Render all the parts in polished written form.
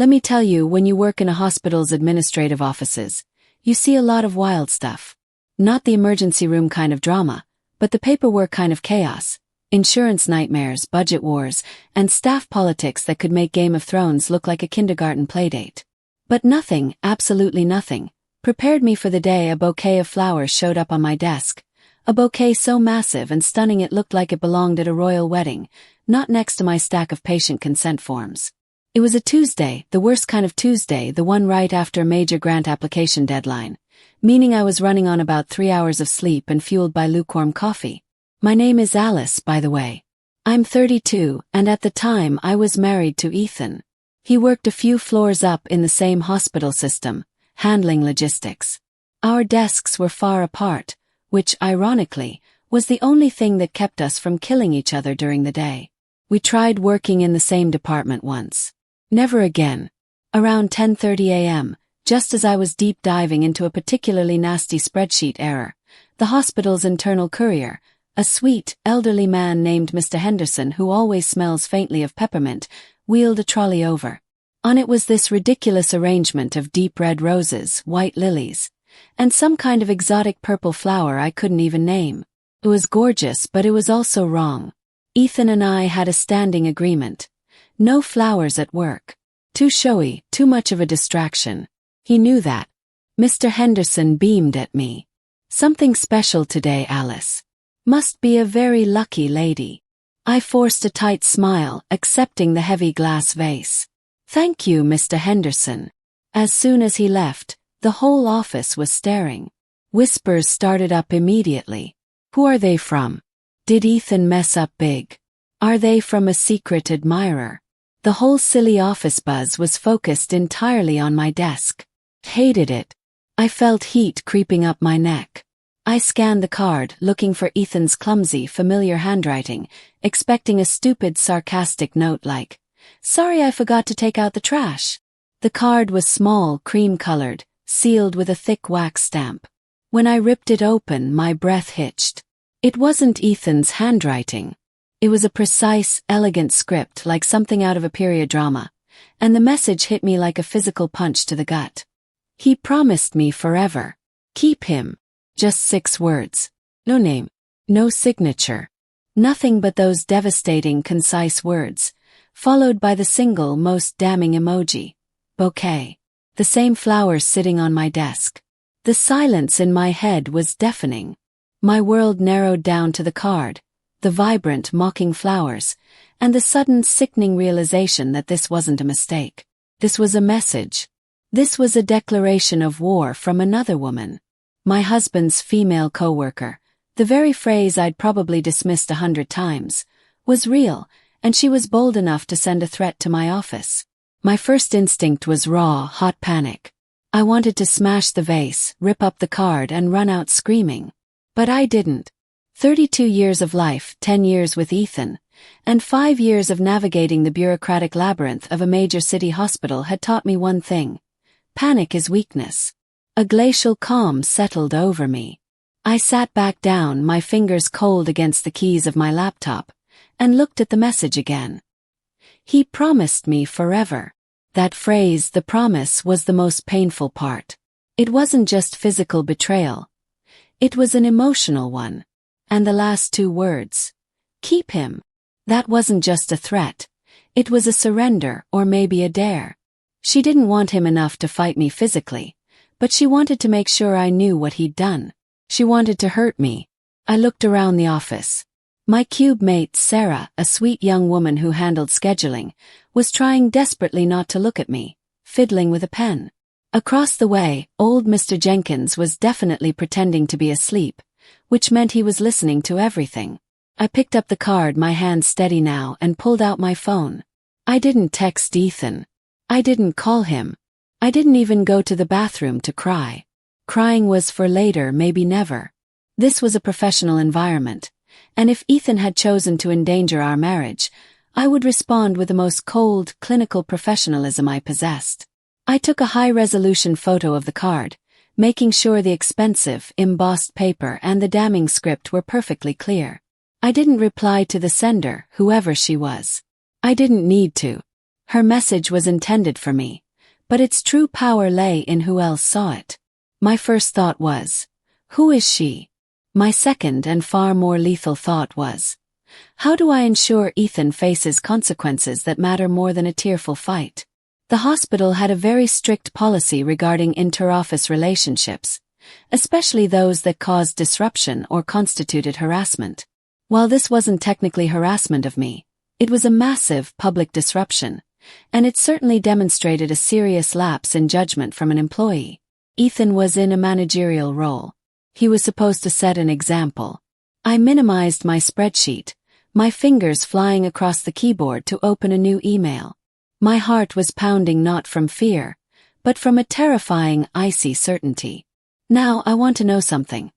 Let me tell you, when you work in a hospital's administrative offices, you see a lot of wild stuff. Not the emergency room kind of drama, but the paperwork kind of chaos. Insurance nightmares, budget wars, and staff politics that could make Game of Thrones look like a kindergarten playdate. But nothing, absolutely nothing, prepared me for the day a bouquet of flowers showed up on my desk. A bouquet so massive and stunning it looked like it belonged at a royal wedding, not next to my stack of patient consent forms. It was a Tuesday, the worst kind of Tuesday, the one right after a major grant application deadline, meaning I was running on about 3 hours of sleep and fueled by lukewarm coffee. My name is Alice, by the way. I'm 32, and at the time I was married to Ethan. He worked a few floors up in the same hospital system, handling logistics. Our desks were far apart, which, ironically, was the only thing that kept us from killing each other during the day. We tried working in the same department once. Never again. Around 10:30 a.m., just as I was deep diving into a particularly nasty spreadsheet error, the hospital's internal courier, a sweet, elderly man named Mr. Henderson who always smells faintly of peppermint, wheeled a trolley over. On it was this ridiculous arrangement of deep red roses, white lilies, and some kind of exotic purple flower I couldn't even name. It was gorgeous, but it was also wrong. Ethan and I had a standing agreement. No flowers at work. Too showy, too much of a distraction. He knew that. Mr. Henderson beamed at me. Something special today, Alice. Must be a very lucky lady. I forced a tight smile, accepting the heavy glass vase. Thank you, Mr. Henderson. As soon as he left, the whole office was staring. Whispers started up immediately. Who are they from? Did Ethan mess up big? Are they from a secret admirer? The whole silly office buzz was focused entirely on my desk. Hated it. I felt heat creeping up my neck. I scanned the card, looking for Ethan's clumsy, familiar handwriting, expecting a stupid, sarcastic note like, "Sorry I forgot to take out the trash." The card was small, cream-colored, sealed with a thick wax stamp. When I ripped it open, my breath hitched. It wasn't Ethan's handwriting. It was a precise, elegant script like something out of a period drama, and the message hit me like a physical punch to the gut. He promised me forever. Keep him. Just 6 words. No name. No signature. Nothing but those devastating, concise words, followed by the single most damning emoji. Bouquet. The same flowers sitting on my desk. The silence in my head was deafening. My world narrowed down to the card, the vibrant, mocking flowers, and the sudden, sickening realization that this wasn't a mistake. This was a message. This was a declaration of war from another woman. My husband's female coworker, the very phrase I'd probably dismissed 100 times, was real, and she was bold enough to send a threat to my office. My first instinct was raw, hot panic. I wanted to smash the vase, rip up the card, and run out screaming. But I didn't. 32 years of life, 10 years with Ethan, and 5 years of navigating the bureaucratic labyrinth of a major city hospital had taught me one thing. Panic is weakness. A glacial calm settled over me. I sat back down, my fingers cold against the keys of my laptop, and looked at the message again. He promised me forever. That phrase, the promise, was the most painful part. It wasn't just physical betrayal. It was an emotional one. And the last 2 words, keep him. That wasn't just a threat. It was a surrender, or maybe a dare. She didn't want him enough to fight me physically, but she wanted to make sure I knew what he'd done. She wanted to hurt me. I looked around the office. My cube mate, Sarah, a sweet young woman who handled scheduling, was trying desperately not to look at me, fiddling with a pen. Across the way, old Mr. Jenkins was definitely pretending to be asleep, which meant he was listening to everything. I picked up the card, my hand steady now, and pulled out my phone. I didn't text Ethan. I didn't call him. I didn't even go to the bathroom to cry. Crying was for later, maybe never. This was a professional environment, and if Ethan had chosen to endanger our marriage, I would respond with the most cold, clinical professionalism I possessed. I took a high-resolution photo of the card, making sure the expensive, embossed paper and the damning script were perfectly clear. I didn't reply to the sender, whoever she was. I didn't need to. Her message was intended for me, but its true power lay in who else saw it. My first thought was, who is she? My second and far more lethal thought was, how do I ensure Ethan faces consequences that matter more than a tearful fight? The hospital had a very strict policy regarding inter-office relationships, especially those that caused disruption or constituted harassment. While this wasn't technically harassment of me, it was a massive public disruption, and it certainly demonstrated a serious lapse in judgment from an employee. Ethan was in a managerial role. He was supposed to set an example. I minimized my spreadsheet, my fingers flying across the keyboard to open a new email. My heart was pounding not from fear, but from a terrifying, icy certainty. Now, I want to know something.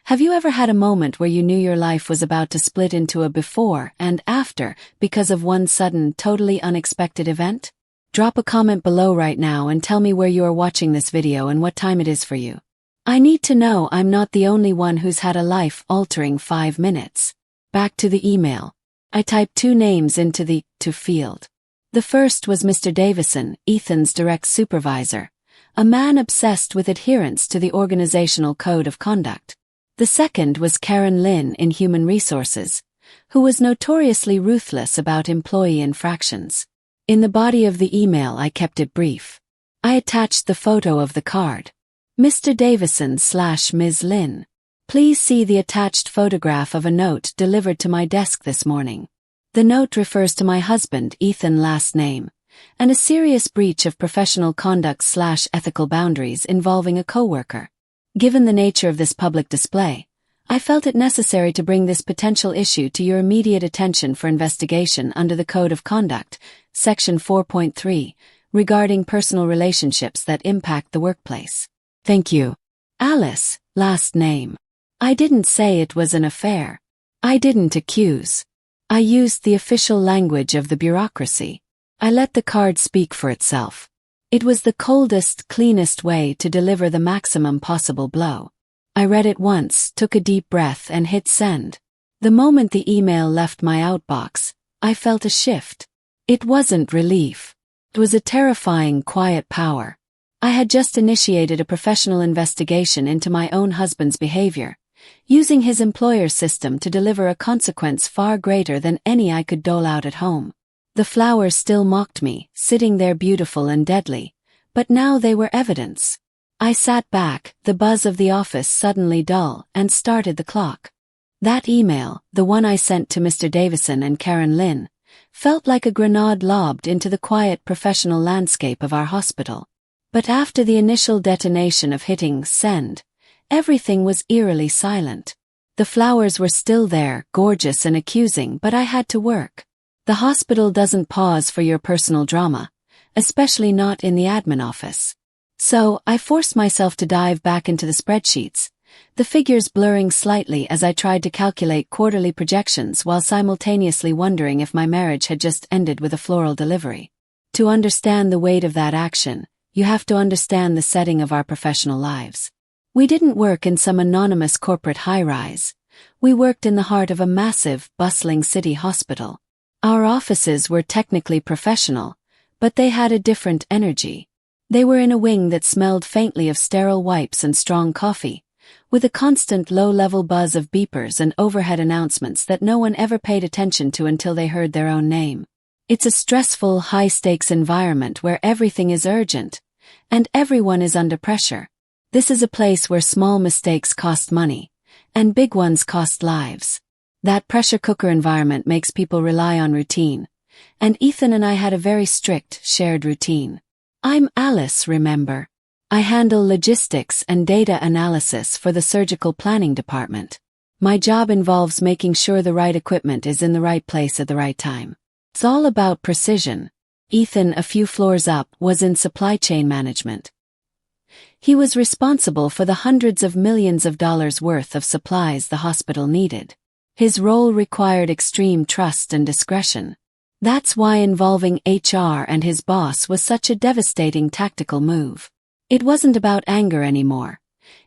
Have you ever had a moment where you knew your life was about to split into a before and after because of one sudden, totally unexpected event? Drop a comment below right now and tell me where you are watching this video and what time it is for you. I need to know I'm not the only one who's had a life-altering 5 minutes. Back to the email. I typed 2 names into the to field. The first was Mr. Davison, Ethan's direct supervisor, a man obsessed with adherence to the organizational code of conduct. The second was Karen Lynn in Human Resources, who was notoriously ruthless about employee infractions. In the body of the email I kept it brief. I attached the photo of the card. Mr. Davison/Ms. Lynn. Please see the attached photograph of a note delivered to my desk this morning. The note refers to my husband, Ethan last name, and a serious breach of professional conduct/ethical boundaries involving a coworker. Given the nature of this public display, I felt it necessary to bring this potential issue to your immediate attention for investigation under the Code of Conduct, Section 4.3, regarding personal relationships that impact the workplace. Thank you. Alice, last name. I didn't say it was an affair. I didn't accuse. I used the official language of the bureaucracy. I let the card speak for itself. It was the coldest, cleanest way to deliver the maximum possible blow. I read it once, took a deep breath and hit send. The moment the email left my outbox, I felt a shift. It wasn't relief. It was a terrifying, quiet power. I had just initiated a professional investigation into my own husband's behavior, using his employer's system to deliver a consequence far greater than any I could dole out at home. The flowers still mocked me, sitting there beautiful and deadly, but now they were evidence. I sat back, the buzz of the office suddenly dull, and started the clock. That email, the one I sent to Mr. Davison and Karen Lynn, felt like a grenade lobbed into the quiet professional landscape of our hospital. But after the initial detonation of hitting send, everything was eerily silent. The flowers were still there, gorgeous and accusing, but I had to work. The hospital doesn't pause for your personal drama, especially not in the admin office. So, I forced myself to dive back into the spreadsheets, the figures blurring slightly as I tried to calculate quarterly projections while simultaneously wondering if my marriage had just ended with a floral delivery. To understand the weight of that action, you have to understand the setting of our professional lives. We didn't work in some anonymous corporate high-rise. We worked in the heart of a massive, bustling city hospital. Our offices were technically professional, but they had a different energy. They were in a wing that smelled faintly of sterile wipes and strong coffee, with a constant low-level buzz of beepers and overhead announcements that no one ever paid attention to until they heard their own name. It's a stressful, high-stakes environment where everything is urgent, and everyone is under pressure. This is a place where small mistakes cost money, and big ones cost lives. That pressure cooker environment makes people rely on routine, and Ethan and I had a very strict, shared routine. I'm Alice, remember. I handle logistics and data analysis for the surgical planning department. My job involves making sure the right equipment is in the right place at the right time. It's all about precision. Ethan, a few floors up, was in supply chain management. He was responsible for the hundreds of millions of dollars worth of supplies the hospital needed. His role required extreme trust and discretion. That's why involving HR and his boss was such a devastating tactical move. It wasn't about anger anymore.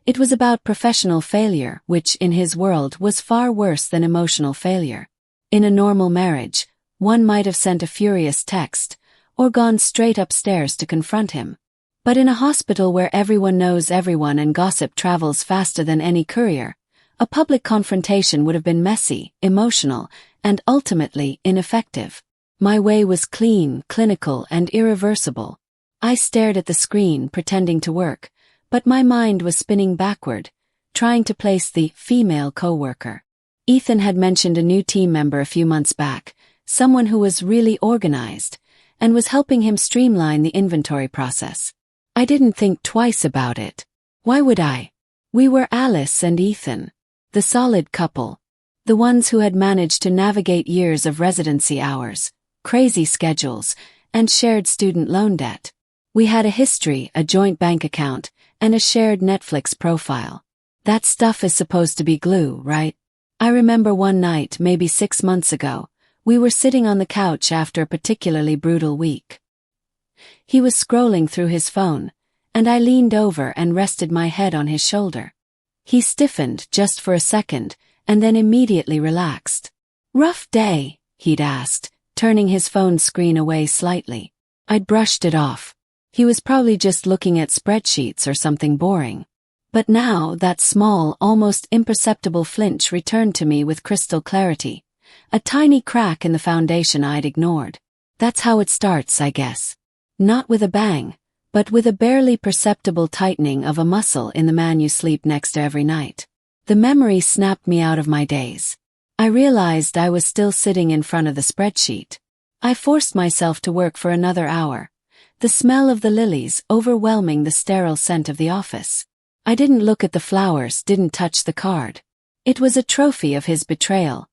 It was about professional failure, which, in his world, was far worse than emotional failure. In a normal marriage, one might have sent a furious text, or gone straight upstairs to confront him. But in a hospital where everyone knows everyone and gossip travels faster than any courier, a public confrontation would have been messy, emotional, and ultimately ineffective. My way was clean, clinical, and irreversible. I stared at the screen, pretending to work, but my mind was spinning backward, trying to place the female coworker. Ethan had mentioned a new team member a few months back, someone who was really organized, and was helping him streamline the inventory process. I didn't think twice about it. Why would I? We were Alice and Ethan, the solid couple, the ones who had managed to navigate years of residency hours, crazy schedules, and shared student loan debt. We had a history, a joint bank account, and a shared Netflix profile. That stuff is supposed to be glue, right? I remember one night, maybe 6 months ago, we were sitting on the couch after a particularly brutal week. He was scrolling through his phone, and I leaned over and rested my head on his shoulder. He stiffened just for a second, and then immediately relaxed. "Rough day?" he'd asked, turning his phone screen away slightly. I'd brushed it off. He was probably just looking at spreadsheets or something boring. But now that small, almost imperceptible flinch returned to me with crystal clarity. A tiny crack in the foundation I'd ignored. That's how it starts, I guess. Not with a bang, but with a barely perceptible tightening of a muscle in the man you sleep next to every night. The memory snapped me out of my daze. I realized I was still sitting in front of the spreadsheet. I forced myself to work for another hour, the smell of the lilies overwhelming the sterile scent of the office. I didn't look at the flowers, didn't touch the card. It was a trophy of his betrayal,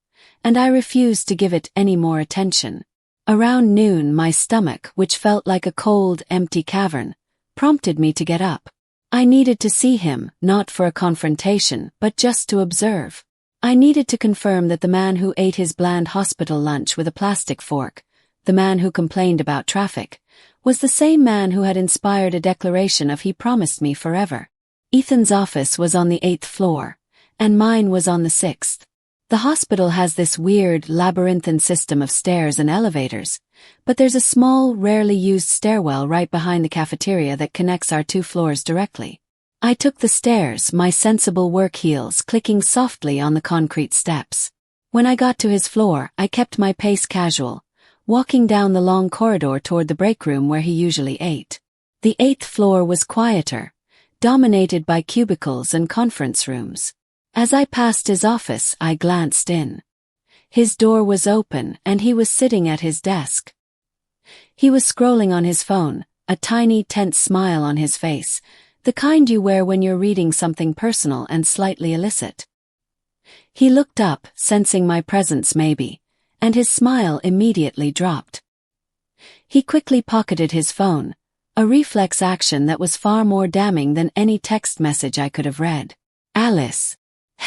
and I refused to give it any more attention. Around noon, my stomach, which felt like a cold, empty cavern, prompted me to get up. I needed to see him, not for a confrontation, but just to observe. I needed to confirm that the man who ate his bland hospital lunch with a plastic fork, the man who complained about traffic, was the same man who had inspired a declaration of "he promised me forever." Ethan's office was on the 8th floor, and mine was on the 6th. The hospital has this weird, labyrinthine system of stairs and elevators, but there's a small, rarely used stairwell right behind the cafeteria that connects our 2 floors directly. I took the stairs, my sensible work heels clicking softly on the concrete steps. When I got to his floor, I kept my pace casual, walking down the long corridor toward the break room where he usually ate. The 8th floor was quieter, dominated by cubicles and conference rooms. As I passed his office, I glanced in. His door was open, and he was sitting at his desk. He was scrolling on his phone, a tiny, tense smile on his face, the kind you wear when you're reading something personal and slightly illicit. He looked up, sensing my presence maybe, and his smile immediately dropped. He quickly pocketed his phone, a reflex action that was far more damning than any text message I could have read. "Alice."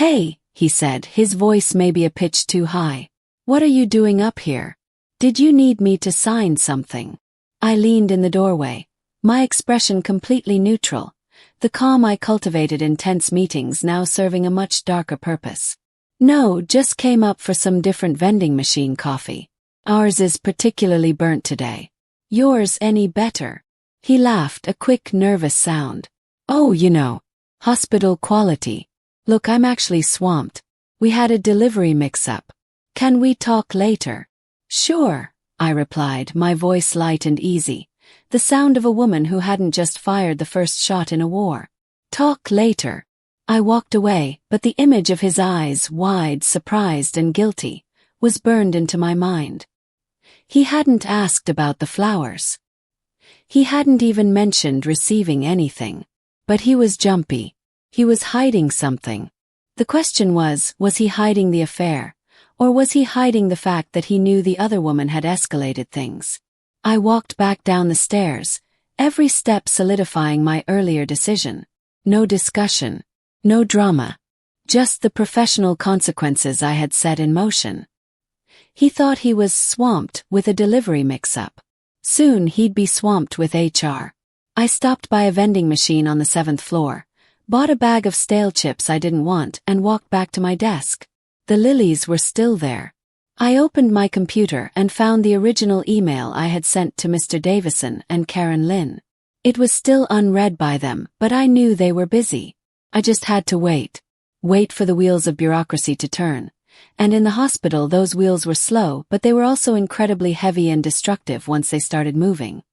"Hey," he said, his voice maybe a pitch too high. "What are you doing up here? Did you need me to sign something?" I leaned in the doorway, my expression completely neutral, the calm I cultivated in tense meetings now serving a much darker purpose. "No, just came up for some different vending machine coffee. Ours is particularly burnt today. Yours any better?" He laughed, a quick, nervous sound. "Oh, hospital quality. Look, I'm actually swamped. We had a delivery mix-up. Can we talk later?" "Sure," I replied, my voice light and easy, the sound of a woman who hadn't just fired the first shot in a war. "Talk later." I walked away, but the image of his eyes, wide, surprised and guilty, was burned into my mind. He hadn't asked about the flowers. He hadn't even mentioned receiving anything. But he was jumpy. He was hiding something. The question was he hiding the affair, or was he hiding the fact that he knew the other woman had escalated things? I walked back down the stairs, every step solidifying my earlier decision. No discussion. No drama. Just the professional consequences I had set in motion. He thought he was swamped with a delivery mix-up. Soon he'd be swamped with HR. I stopped by a vending machine on the 7th floor, bought a bag of stale chips I didn't want, and walked back to my desk. The lilies were still there. I opened my computer and found the original email I had sent to Mr. Davison and Karen Lynn. It was still unread by them, but I knew they were busy. I just had to wait. Wait for the wheels of bureaucracy to turn. And in the hospital those wheels were slow, but they were also incredibly heavy and destructive once they started moving.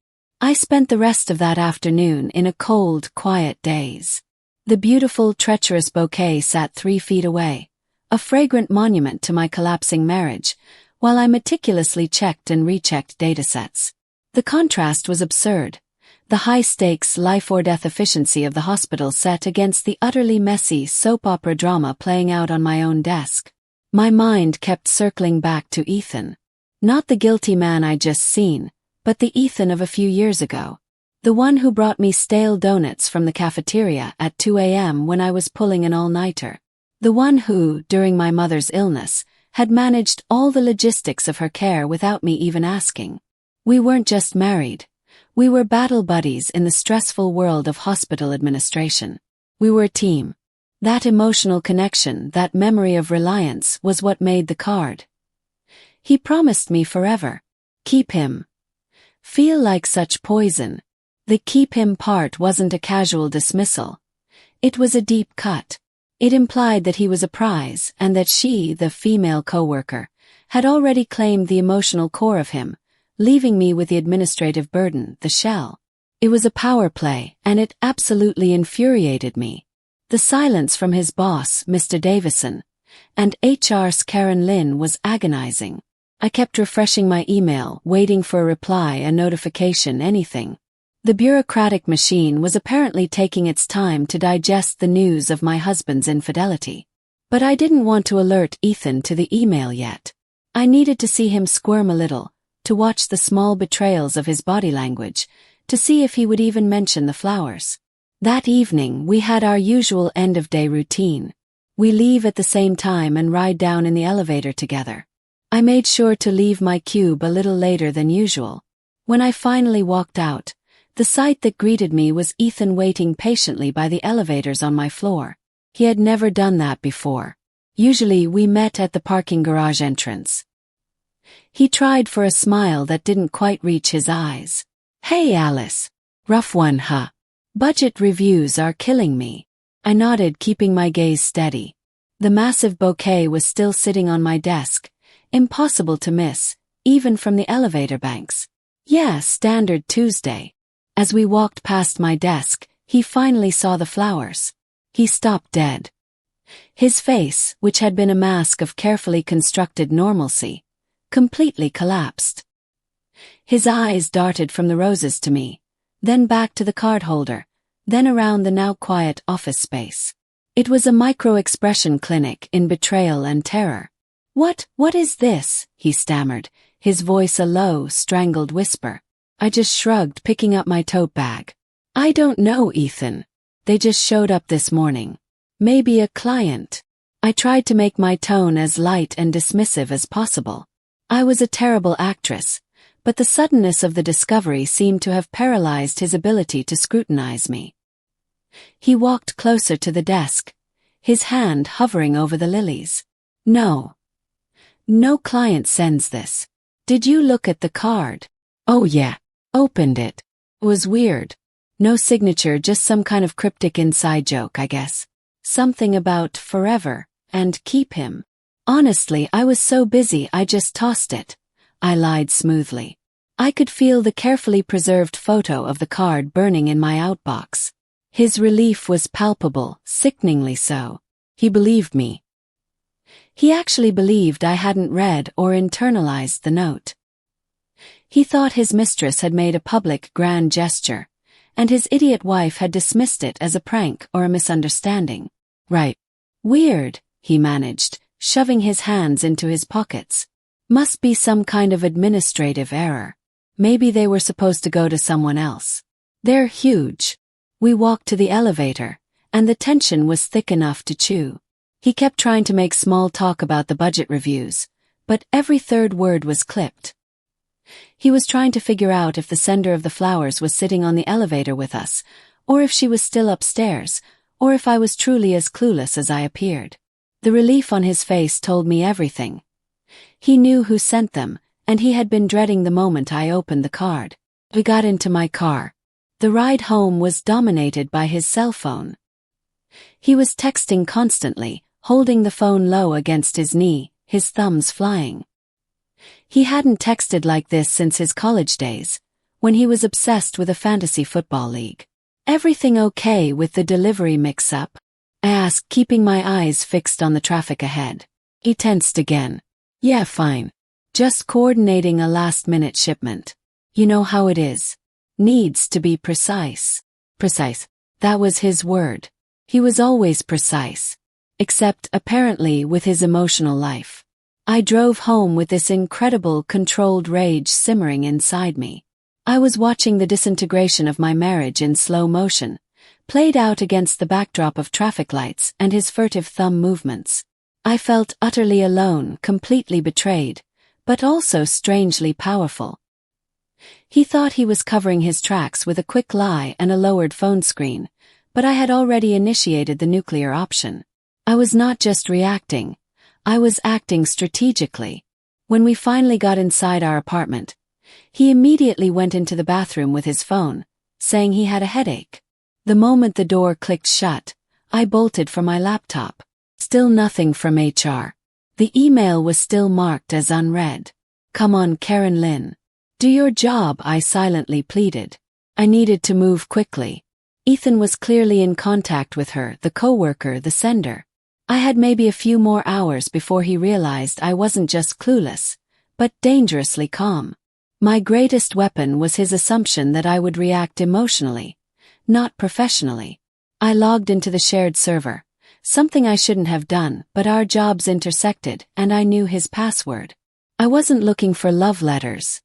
I spent the rest of that afternoon in a cold, quiet daze. The beautiful, treacherous bouquet sat 3 feet away, a fragrant monument to my collapsing marriage, while I meticulously checked and rechecked datasets. The contrast was absurd. The high-stakes life-or-death efficiency of the hospital set against the utterly messy soap opera drama playing out on my own desk. My mind kept circling back to Ethan. Not the guilty man I'd just seen, but the Ethan of a few years ago. The one who brought me stale donuts from the cafeteria at 2 a.m. when I was pulling an all-nighter. The one who, during my mother's illness, had managed all the logistics of her care without me even asking. We weren't just married. We were battle buddies in the stressful world of hospital administration. We were a team. That emotional connection, that memory of reliance, was what made the card. He promised me forever. Keep him. Feel like such poison. The keep him part wasn't a casual dismissal. It was a deep cut. It implied that he was a prize and that she, the female coworker, had already claimed the emotional core of him, leaving me with the administrative burden, the shell. It was a power play, and it absolutely infuriated me. The silence from his boss, Mr. Davison, and HR's Karen Lynn was agonizing. I kept refreshing my email, waiting for a reply, a notification, anything. The bureaucratic machine was apparently taking its time to digest the news of my husband's infidelity. But I didn't want to alert Ethan to the email yet. I needed to see him squirm a little, to watch the small betrayals of his body language, to see if he would even mention the flowers. That evening we had our usual end-of-day routine. We leave at the same time and ride down in the elevator together. I made sure to leave my cube a little later than usual. When I finally walked out, the sight that greeted me was Ethan waiting patiently by the elevators on my floor. He had never done that before. Usually we met at the parking garage entrance. He tried for a smile that didn't quite reach his eyes. "Hey Alice. Rough one, huh? Budget reviews are killing me." I nodded, keeping my gaze steady. The massive bouquet was still sitting on my desk, impossible to miss, even from the elevator banks. "Yeah, standard Tuesday." As we walked past my desk, he finally saw the flowers. He stopped dead. His face, which had been a mask of carefully constructed normalcy, completely collapsed. His eyes darted from the roses to me, then back to the card holder, then around the now quiet office space. It was a micro-expression clinic in betrayal and terror. What is this?" he stammered, his voice a low, strangled whisper. I just shrugged, picking up my tote bag. "I don't know, Ethan. They just showed up this morning. Maybe a client." I tried to make my tone as light and dismissive as possible. I was a terrible actress, but the suddenness of the discovery seemed to have paralyzed his ability to scrutinize me. He walked closer to the desk, his hand hovering over the lilies. "No. No client sends this. Did you look at the card?" "Oh yeah. Opened it. Was weird. No signature, just some kind of cryptic inside joke, I guess. Something about forever and keep him." "Honestly, I was so busy I just tossed it," I lied smoothly. I could feel the carefully preserved photo of the card burning in my outbox. His relief was palpable, sickeningly so. He believed me. He actually believed I hadn't read or internalized the note. He thought his mistress had made a public grand gesture, and his idiot wife had dismissed it as a prank or a misunderstanding. "Right. Weird," he managed, shoving his hands into his pockets. "Must be some kind of administrative error. Maybe they were supposed to go to someone else. They're huge." We walked to the elevator, and the tension was thick enough to chew. He kept trying to make small talk about the budget reviews, but every third word was clipped. He was trying to figure out if the sender of the flowers was sitting on the elevator with us, or if she was still upstairs, or if I was truly as clueless as I appeared. The relief on his face told me everything. He knew who sent them, and he had been dreading the moment I opened the card. We got into my car. The ride home was dominated by his cell phone. He was texting constantly, holding the phone low against his knee, his thumbs flying. He hadn't texted like this since his college days, when he was obsessed with a fantasy football league. "Everything okay with the delivery mix-up?" I asked, keeping my eyes fixed on the traffic ahead. He tensed again. "Yeah, fine. Just coordinating a last-minute shipment. You know how it is. Needs to be precise." Precise. That was his word. He was always precise. Except, apparently, with his emotional life. I drove home with this incredible controlled rage simmering inside me. I was watching the disintegration of my marriage in slow motion, played out against the backdrop of traffic lights and his furtive thumb movements. I felt utterly alone, completely betrayed, but also strangely powerful. He thought he was covering his tracks with a quick lie and a lowered phone screen, but I had already initiated the nuclear option. I was not just reacting, I was acting strategically. When we finally got inside our apartment, he immediately went into the bathroom with his phone, saying he had a headache. The moment the door clicked shut, I bolted for my laptop. Still nothing from HR. The email was still marked as unread. "Come on, Karen Lynn. Do your job," I silently pleaded. I needed to move quickly. Ethan was clearly in contact with her, the coworker, the sender. I had maybe a few more hours before he realized I wasn't just clueless, but dangerously calm. My greatest weapon was his assumption that I would react emotionally, not professionally. I logged into the shared server, something I shouldn't have done, but our jobs intersected and I knew his password. I wasn't looking for love letters.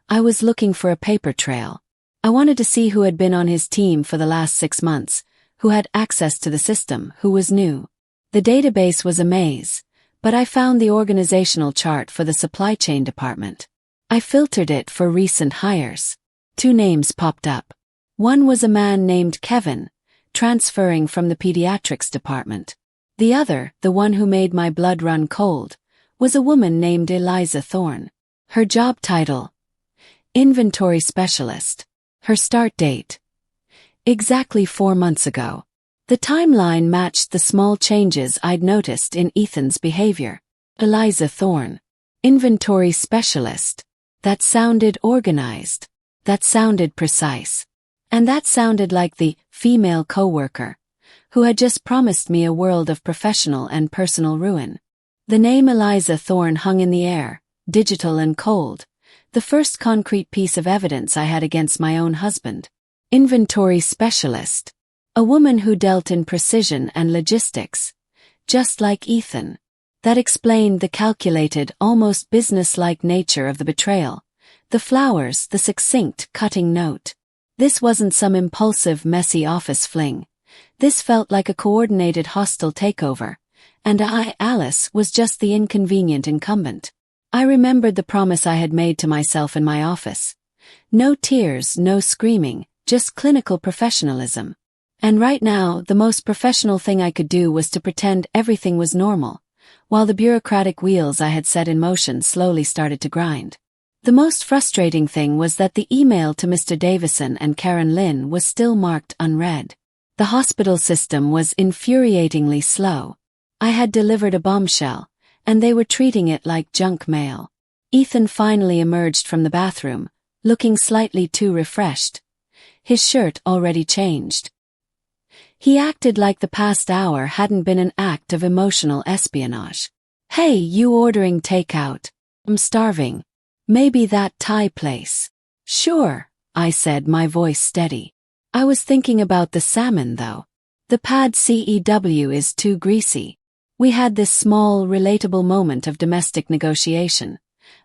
I was looking for a paper trail. I wanted to see who had been on his team for the last 6 months, who had access to the system, who was new. The database was a maze, but I found the organizational chart for the supply chain department. I filtered it for recent hires. 2 names popped up. One was a man named Kevin, transferring from the pediatrics department. The other, the one who made my blood run cold, was a woman named Eliza Thorne. Her job title: Inventory Specialist. Her start date: exactly 4 months ago. The timeline matched the small changes I'd noticed in Ethan's behavior. Eliza Thorne. Inventory Specialist. That sounded organized. That sounded precise. And that sounded like the female coworker, who had just promised me a world of professional and personal ruin. The name Eliza Thorne hung in the air, digital and cold, the first concrete piece of evidence I had against my own husband. Inventory Specialist. A woman who dealt in precision and logistics, just like Ethan. That explained the calculated, almost business-like nature of the betrayal, the flowers, the succinct, cutting note. This wasn't some impulsive, messy office fling. This felt like a coordinated hostile takeover, and I, Alice, was just the inconvenient incumbent. I remembered the promise I had made to myself in my office. No tears, no screaming, just clinical professionalism. And right now, the most professional thing I could do was to pretend everything was normal, while the bureaucratic wheels I had set in motion slowly started to grind. The most frustrating thing was that the email to Mr. Davison and Karen Lynn was still marked unread. The hospital system was infuriatingly slow. I had delivered a bombshell, and they were treating it like junk mail. Ethan finally emerged from the bathroom, looking slightly too refreshed. His shirt already changed. He acted like the past hour hadn't been an act of emotional espionage. "Hey, you ordering takeout? I'm starving. Maybe that Thai place." "Sure," I said, my voice steady. I was thinking about the salmon though. The pad CEW is too greasy. We had this small, relatable moment of domestic negotiation.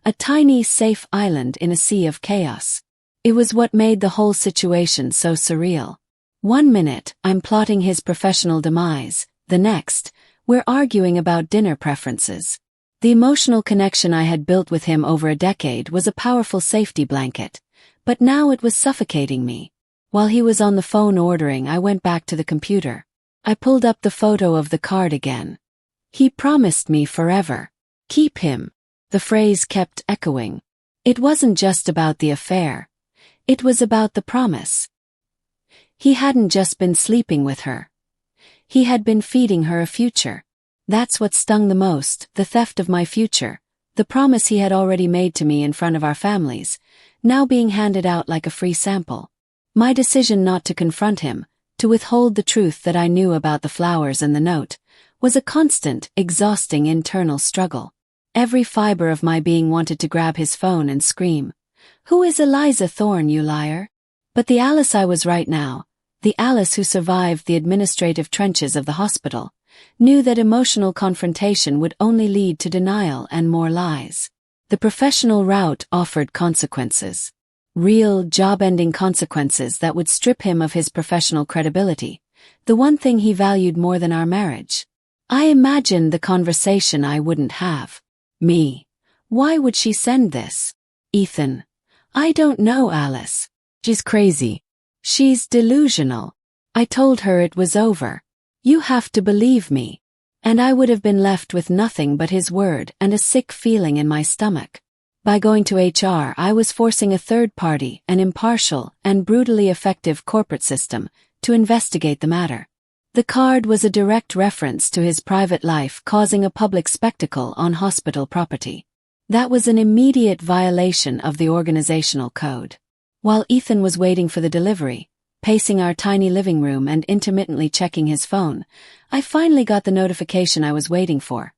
A tiny, safe island in a sea of chaos. It was what made the whole situation so surreal. 1 minute, I'm plotting his professional demise. The next, we're arguing about dinner preferences. The emotional connection I had built with him over a decade was a powerful safety blanket, but now it was suffocating me. While he was on the phone ordering, I went back to the computer. I pulled up the photo of the card again. He promised me forever. Keep him. The phrase kept echoing. It wasn't just about the affair. It was about the promise. He hadn't just been sleeping with her. He had been feeding her a future. That's what stung the most, the theft of my future, the promise he had already made to me in front of our families, now being handed out like a free sample. My decision not to confront him, to withhold the truth that I knew about the flowers and the note, was a constant, exhausting internal struggle. Every fiber of my being wanted to grab his phone and scream, "Who is Eliza Thorne, you liar?" But the Alice I was right now, the Alice who survived the administrative trenches of the hospital, knew that emotional confrontation would only lead to denial and more lies. The professional route offered consequences. Real, job-ending consequences that would strip him of his professional credibility, the one thing he valued more than our marriage. I imagined the conversation I wouldn't have. Me. Why would she send this? Ethan. I don't know, Alice. She's crazy. She's delusional. I told her it was over. You have to believe me. And I would have been left with nothing but his word and a sick feeling in my stomach. By going to HR, I was forcing a third party, an impartial and brutally effective corporate system, to investigate the matter. The card was a direct reference to his private life causing a public spectacle on hospital property. That was an immediate violation of the organizational code. While Ethan was waiting for the delivery, pacing our tiny living room and intermittently checking his phone, I finally got the notification I was waiting for.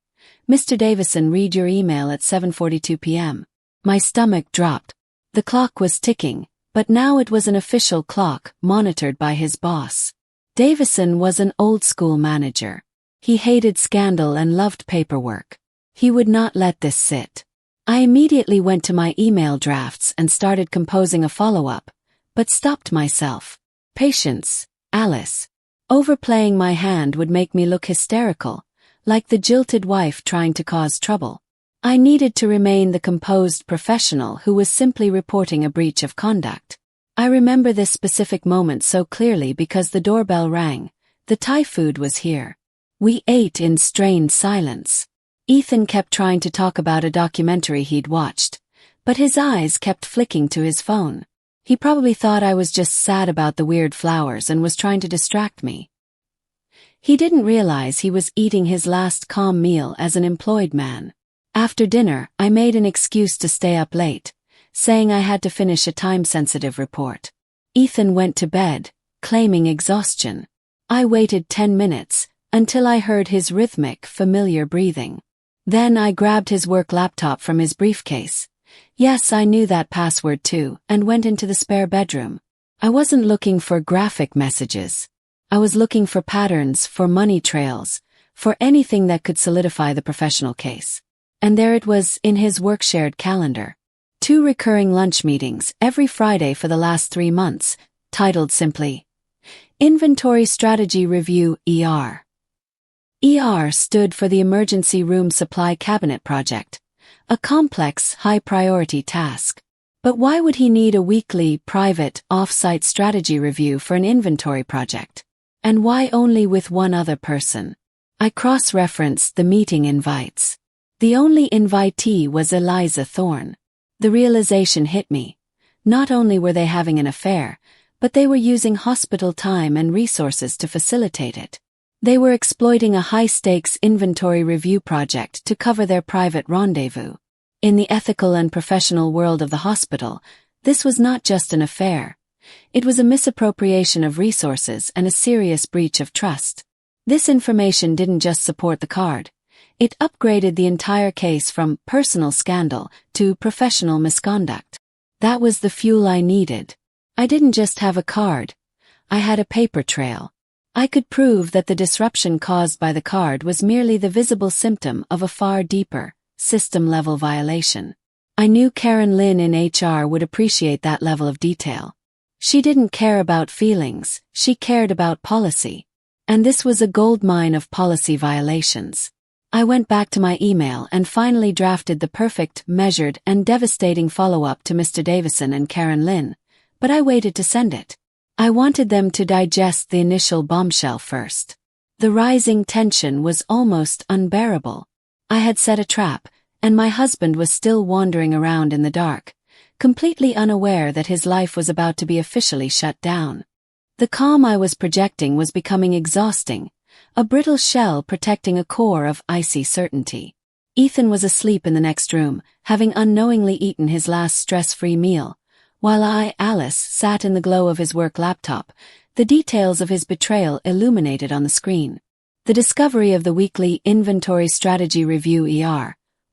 "Mr. Davison, read your email at 7:42 p.m. My stomach dropped. The clock was ticking, but now it was an official clock, monitored by his boss. Davison was an old-school manager. He hated scandal and loved paperwork. He would not let this sit. I immediately went to my email drafts and started composing a follow-up, but stopped myself. Patience, Alice. Overplaying my hand would make me look hysterical, like the jilted wife trying to cause trouble. I needed to remain the composed professional who was simply reporting a breach of conduct. I remember this specific moment so clearly because the doorbell rang. The Thai food was here. We ate in strained silence. Ethan kept trying to talk about a documentary he'd watched, but his eyes kept flicking to his phone. He probably thought I was just sad about the weird flowers and was trying to distract me. He didn't realize he was eating his last calm meal as an employed man. After dinner, I made an excuse to stay up late, saying I had to finish a time-sensitive report. Ethan went to bed, claiming exhaustion. I waited 10 minutes, until I heard his rhythmic, familiar breathing. Then I grabbed his work laptop from his briefcase. Yes, I knew that password too, and went into the spare bedroom. I wasn't looking for graphic messages. I was looking for patterns, for money trails, for anything that could solidify the professional case. And there it was, in his work-shared calendar. 2 recurring lunch meetings every Friday for the last 3 months, titled simply, Inventory Strategy Review, ER. ER stood for the Emergency Room Supply Cabinet Project, a complex, high-priority task. But why would he need a weekly, private, off-site strategy review for an inventory project? And why only with one other person? I cross-referenced the meeting invites. The only invitee was Eliza Thorne. The realization hit me. Not only were they having an affair, but they were using hospital time and resources to facilitate it. They were exploiting a high-stakes inventory review project to cover their private rendezvous. In the ethical and professional world of the hospital, this was not just an affair. It was a misappropriation of resources and a serious breach of trust. This information didn't just support the card. It upgraded the entire case from personal scandal to professional misconduct. That was the fuel I needed. I didn't just have a card. I had a paper trail. I could prove that the disruption caused by the card was merely the visible symptom of a far deeper, system-level violation. I knew Karen Lynn in HR would appreciate that level of detail. She didn't care about feelings, she cared about policy. And this was a goldmine of policy violations. I went back to my email and finally drafted the perfect, measured, and devastating follow-up to Mr. Davison and Karen Lynn, but I waited to send it. I wanted them to digest the initial bombshell first. The rising tension was almost unbearable. I had set a trap, and my husband was still wandering around in the dark, completely unaware that his life was about to be officially shut down. The calm I was projecting was becoming exhausting, a brittle shell protecting a core of icy certainty. Ethan was asleep in the next room, having unknowingly eaten his last stress-free meal, while I, Alice, sat in the glow of his work laptop, the details of his betrayal illuminated on the screen. The discovery of the weekly Inventory Strategy Review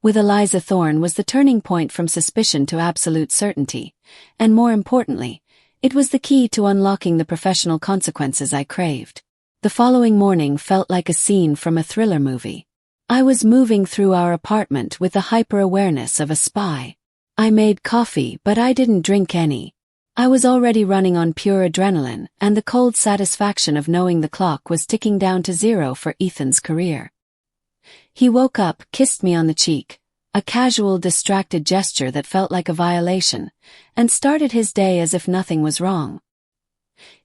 with Eliza Thorne was the turning point from suspicion to absolute certainty, and more importantly, it was the key to unlocking the professional consequences I craved. The following morning felt like a scene from a thriller movie. I was moving through our apartment with the hyper-awareness of a spy. I made coffee, but I didn't drink any. I was already running on pure adrenaline and the cold satisfaction of knowing the clock was ticking down to zero for Ethan's career. He woke up, kissed me on the cheek, a casual, distracted gesture that felt like a violation, and started his day as if nothing was wrong.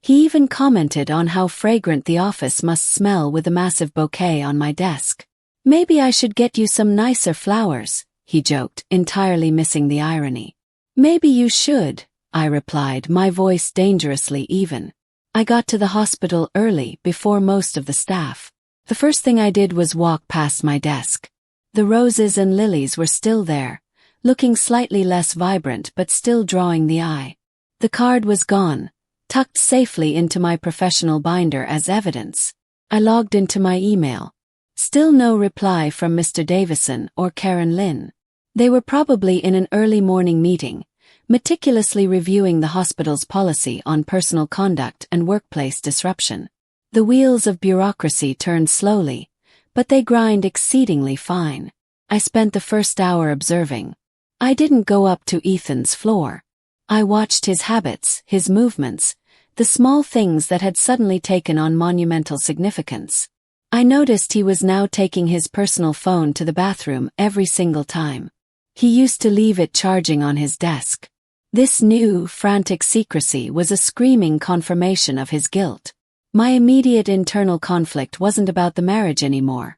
He even commented on how fragrant the office must smell with the massive bouquet on my desk. "Maybe I should get you some nicer flowers," he joked, entirely missing the irony. "Maybe you should," I replied, my voice dangerously even. I got to the hospital early, before most of the staff. The first thing I did was walk past my desk. The roses and lilies were still there, looking slightly less vibrant but still drawing the eye. The card was gone, tucked safely into my professional binder as evidence. I logged into my email. Still no reply from Mr. Davison or Karen Lynn. They were probably in an early morning meeting, meticulously reviewing the hospital's policy on personal conduct and workplace disruption. The wheels of bureaucracy turned slowly, but they grind exceedingly fine. I spent the first hour observing. I didn't go up to Ethan's floor. I watched his habits, his movements, the small things that had suddenly taken on monumental significance. I noticed he was now taking his personal phone to the bathroom every single time. He used to leave it charging on his desk. This new, frantic secrecy was a screaming confirmation of his guilt. My immediate internal conflict wasn't about the marriage anymore.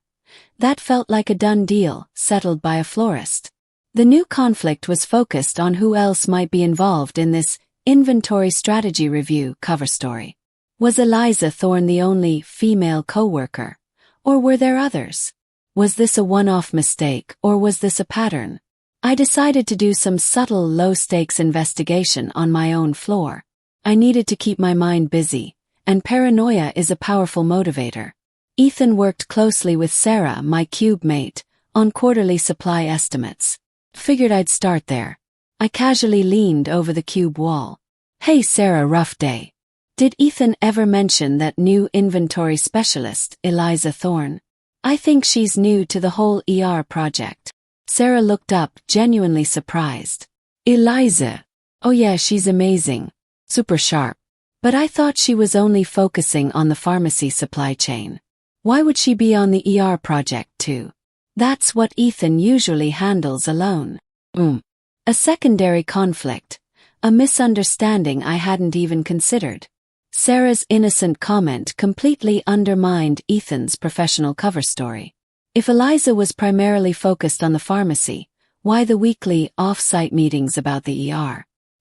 That felt like a done deal, settled by a florist. The new conflict was focused on who else might be involved in this Inventory Strategy Review cover story. Was Eliza Thorne the only female coworker? Or were there others? Was this a one-off mistake, or was this a pattern? I decided to do some subtle, low-stakes investigation on my own floor. I needed to keep my mind busy, and paranoia is a powerful motivator. Ethan worked closely with Sarah, my cube mate, on quarterly supply estimates. Figured I'd start there. I casually leaned over the cube wall. "Hey Sarah, rough day. Did Ethan ever mention that new inventory specialist, Eliza Thorne? I think she's new to the whole project." Sarah looked up, genuinely surprised. "Eliza? Oh yeah, she's amazing. Super sharp. But I thought she was only focusing on the pharmacy supply chain. Why would she be on the project too? That's what Ethan usually handles alone." A secondary conflict. A misunderstanding I hadn't even considered. Sarah's innocent comment completely undermined Ethan's professional cover story. If Eliza was primarily focused on the pharmacy, why the weekly off-site meetings about the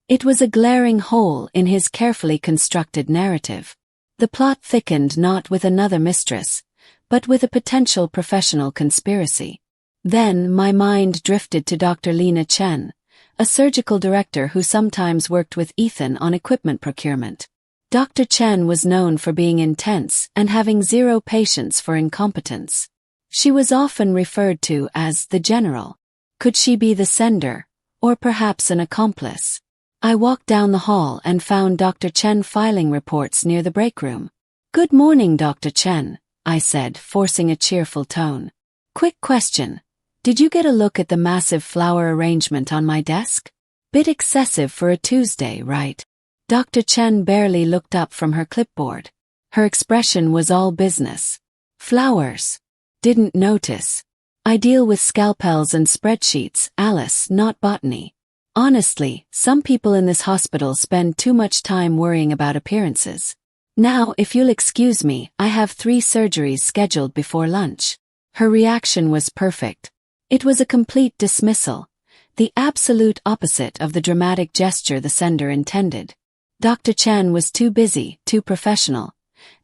It was a glaring hole in his carefully constructed narrative. The plot thickened not with another mistress, but with a potential professional conspiracy. Then my mind drifted to Dr. Lena Chen, a surgical director who sometimes worked with Ethan on equipment procurement. Dr. Chen was known for being intense and having zero patience for incompetence. She was often referred to as the General. Could she be the sender, or perhaps an accomplice? I walked down the hall and found Dr. Chen filing reports near the break room. "Good morning, Dr. Chen," I said, forcing a cheerful tone. "Quick question. Did you get a look at the massive flower arrangement on my desk? Bit excessive for a Tuesday, right?" Dr. Chen barely looked up from her clipboard. Her expression was all business. "Flowers. Didn't notice. I deal with scalpels and spreadsheets, Alice, not botany. Honestly, some people in this hospital spend too much time worrying about appearances. Now, if you'll excuse me, I have 3 surgeries scheduled before lunch." Her reaction was perfect. It was a complete dismissal, the absolute opposite of the dramatic gesture the sender intended. Dr. Chen was too busy, too professional,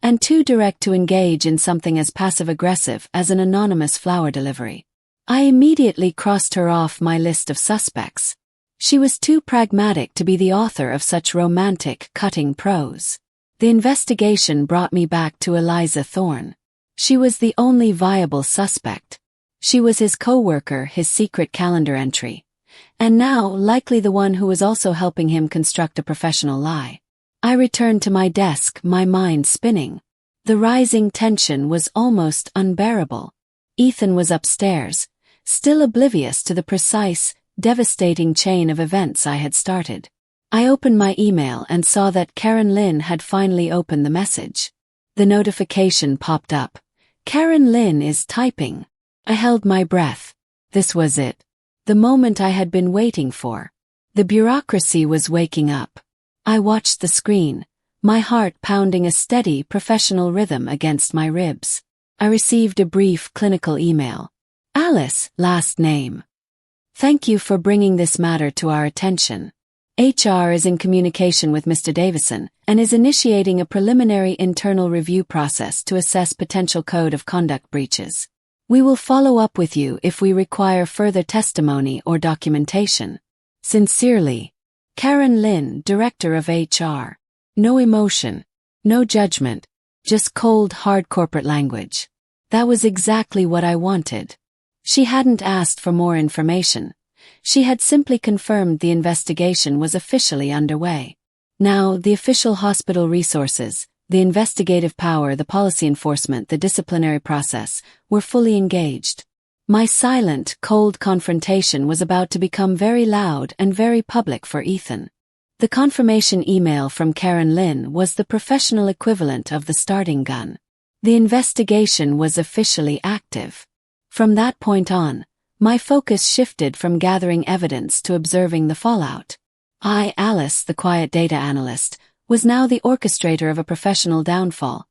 and too direct to engage in something as passive-aggressive as an anonymous flower delivery. I immediately crossed her off my list of suspects. She was too pragmatic to be the author of such romantic, cutting prose. The investigation brought me back to Eliza Thorne. She was the only viable suspect. She was his coworker, his secret calendar entry, and now likely the one who was also helping him construct a professional lie. I returned to my desk, my mind spinning. The rising tension was almost unbearable. Ethan was upstairs, still oblivious to the precise, devastating chain of events I had started. I opened my email and saw that Karen Lynn had finally opened the message. The notification popped up. Karen Lynn is typing. I held my breath. This was it. The moment I had been waiting for. The bureaucracy was waking up. I watched the screen, my heart pounding a steady, professional rhythm against my ribs. I received a brief clinical email. Alice, last name. Thank you for bringing this matter to our attention. HR is in communication with Mr. Davison and is initiating a preliminary internal review process to assess potential code of conduct breaches. We will follow up with you if we require further testimony or documentation. Sincerely, Karen Lynn, Director of HR. No emotion, no judgment, just cold, hard corporate language. That was exactly what I wanted. She hadn't asked for more information. She had simply confirmed the investigation was officially underway. Now, the official hospital resources, the investigative power, the policy enforcement, the disciplinary process, were fully engaged. My silent, cold confrontation was about to become very loud and very public for Ethan. The confirmation email from Karen Lynn was the professional equivalent of the starting gun. The investigation was officially active. From that point on, my focus shifted from gathering evidence to observing the fallout. I, Alice, the quiet data analyst, was now the orchestrator of a professional downfall,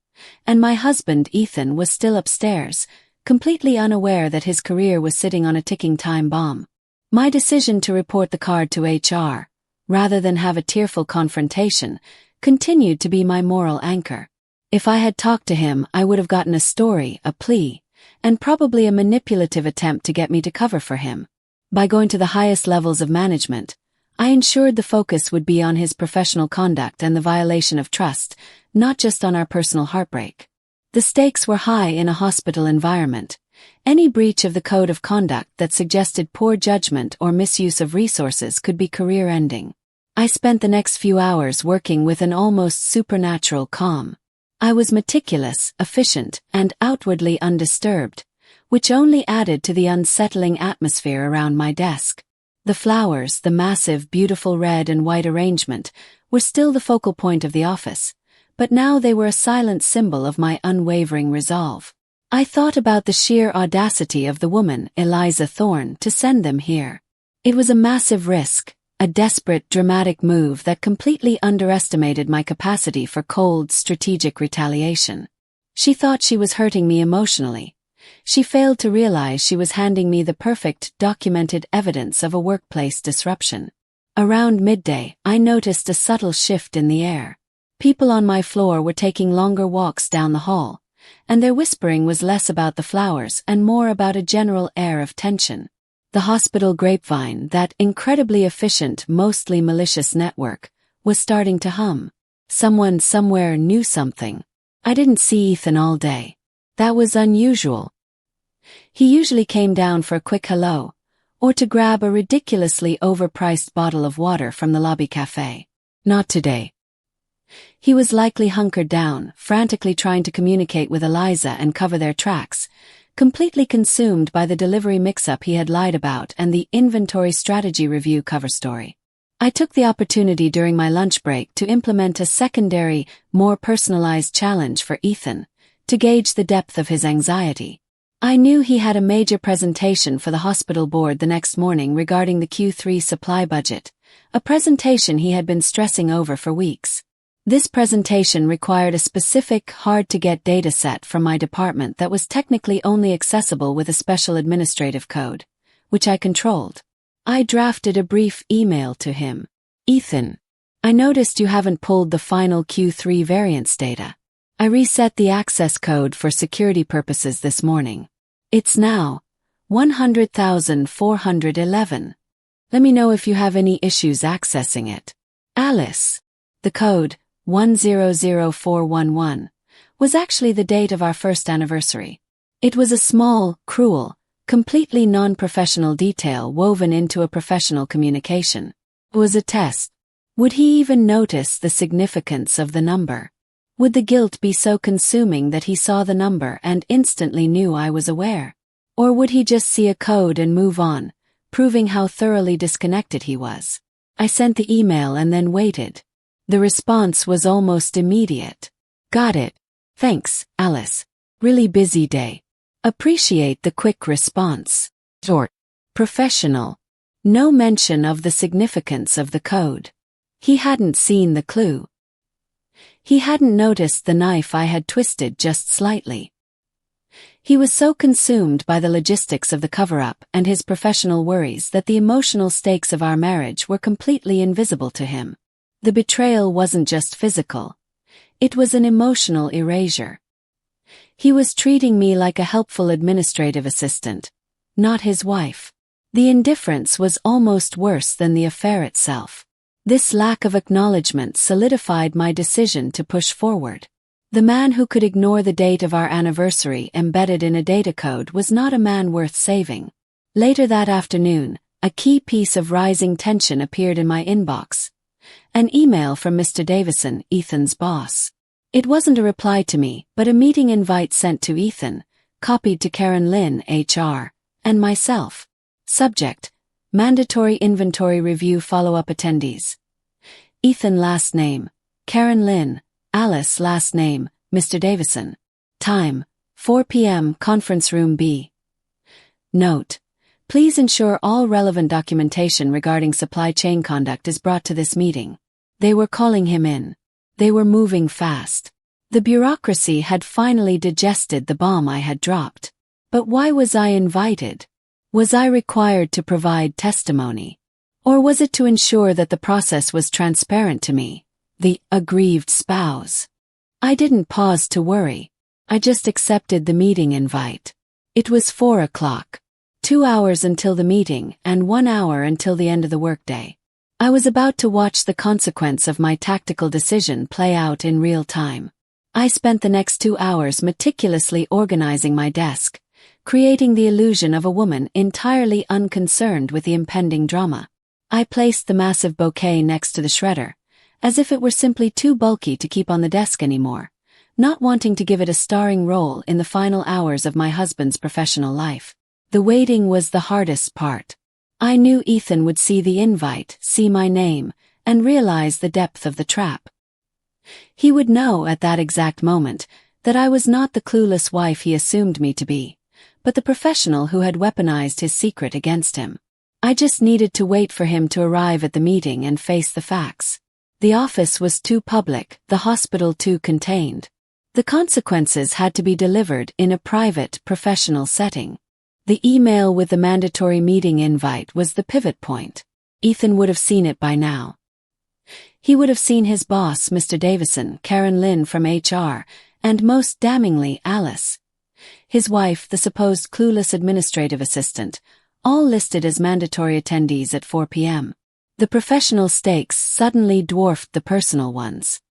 and my husband, Ethan, was still upstairs, completely unaware that his career was sitting on a ticking time bomb. My decision to report the card to HR, rather than have a tearful confrontation, continued to be my moral anchor. If I had talked to him, I would have gotten a story, a plea, and probably a manipulative attempt to get me to cover for him. By going to the highest levels of management, I ensured the focus would be on his professional conduct and the violation of trust, not just on our personal heartbreak. The stakes were high in a hospital environment. Any breach of the code of conduct that suggested poor judgment or misuse of resources could be career-ending. I spent the next few hours working with an almost supernatural calm. I was meticulous, efficient, and outwardly undisturbed, which only added to the unsettling atmosphere around my desk. The flowers, the massive, beautiful red and white arrangement, were still the focal point of the office, but now they were a silent symbol of my unwavering resolve. I thought about the sheer audacity of the woman, Eliza Thorne, to send them here. It was a massive risk, a desperate, dramatic move that completely underestimated my capacity for cold, strategic retaliation. She thought she was hurting me emotionally. She failed to realize she was handing me the perfect, documented evidence of a workplace disruption. Around midday, I noticed a subtle shift in the air. People on my floor were taking longer walks down the hall, and their whispering was less about the flowers and more about a general air of tension. The hospital grapevine, that incredibly efficient, mostly malicious network, was starting to hum. Someone somewhere knew something. I didn't see Ethan all day. That was unusual. He usually came down for a quick hello, or to grab a ridiculously overpriced bottle of water from the lobby cafe. Not today. He was likely hunkered down, frantically trying to communicate with Eliza and cover their tracks, completely consumed by the delivery mix-up he had lied about and the inventory strategy review cover story. I took the opportunity during my lunch break to implement a secondary, more personalized challenge for Ethan, to gauge the depth of his anxiety. I knew he had a major presentation for the hospital board the next morning regarding the Q3 supply budget, a presentation he had been stressing over for weeks. This presentation required a specific, hard-to-get data set from my department that was technically only accessible with a special administrative code, which I controlled. I drafted a brief email to him. Ethan, I noticed you haven't pulled the final Q3 variance data. I reset the access code for security purposes this morning. It's now 100,411. Let me know if you have any issues accessing it. Alice. The code, 100411, was actually the date of our first anniversary. It was a small, cruel, completely non-professional detail woven into a professional communication. It was a test. Would he even notice the significance of the number? Would the guilt be so consuming that he saw the number and instantly knew I was aware? Or would he just see a code and move on, proving how thoroughly disconnected he was? I sent the email and then waited. The response was almost immediate. Got it. Thanks, Alice. Really busy day. Appreciate the quick response. Short. Professional. No mention of the significance of the code. He hadn't seen the clue. He hadn't noticed the knife I had twisted just slightly. He was so consumed by the logistics of the cover-up and his professional worries that the emotional stakes of our marriage were completely invisible to him. The betrayal wasn't just physical. It was an emotional erasure. He was treating me like a helpful administrative assistant, not his wife. The indifference was almost worse than the affair itself. This lack of acknowledgement solidified my decision to push forward. The man who could ignore the date of our anniversary embedded in a data code was not a man worth saving. Later that afternoon, a key piece of rising tension appeared in my inbox. An email from Mr. Davison, Ethan's boss. It wasn't a reply to me, but a meeting invite sent to Ethan, copied to Karen Lynn, HR, and myself. Subject: Mandatory Inventory Review Follow-up Attendees. Ethan last name, Karen Lynn, Alice last name, Mr. Davison. Time, 4 p.m. Conference Room B. Note: Please ensure all relevant documentation regarding supply chain conduct is brought to this meeting. They were calling him in. They were moving fast. The bureaucracy had finally digested the bomb I had dropped. But why was I invited? Was I required to provide testimony? Or was it to ensure that the process was transparent to me, the aggrieved spouse? I didn't pause to worry. I just accepted the meeting invite. It was 4 o'clock. 2 hours until the meeting and 1 hour until the end of the workday. I was about to watch the consequence of my tactical decision play out in real time. I spent the next 2 hours meticulously organizing my desk, creating the illusion of a woman entirely unconcerned with the impending drama. I placed the massive bouquet next to the shredder, as if it were simply too bulky to keep on the desk anymore, not wanting to give it a starring role in the final hours of my husband's professional life. The waiting was the hardest part. I knew Ethan would see the invite, see my name, and realize the depth of the trap. He would know at that exact moment that I was not the clueless wife he assumed me to be, but the professional who had weaponized his secret against him. I just needed to wait for him to arrive at the meeting and face the facts. The office was too public, the hospital too contained. The consequences had to be delivered in a private, professional setting. The email with the mandatory meeting invite was the pivot point. Ethan would have seen it by now. He would have seen his boss, Mr. Davison, Karen Lynn from HR, and most damningly, Alice. His wife, the supposed clueless administrative assistant, all listed as mandatory attendees at 4 p.m. The professional stakes suddenly dwarfed the personal ones.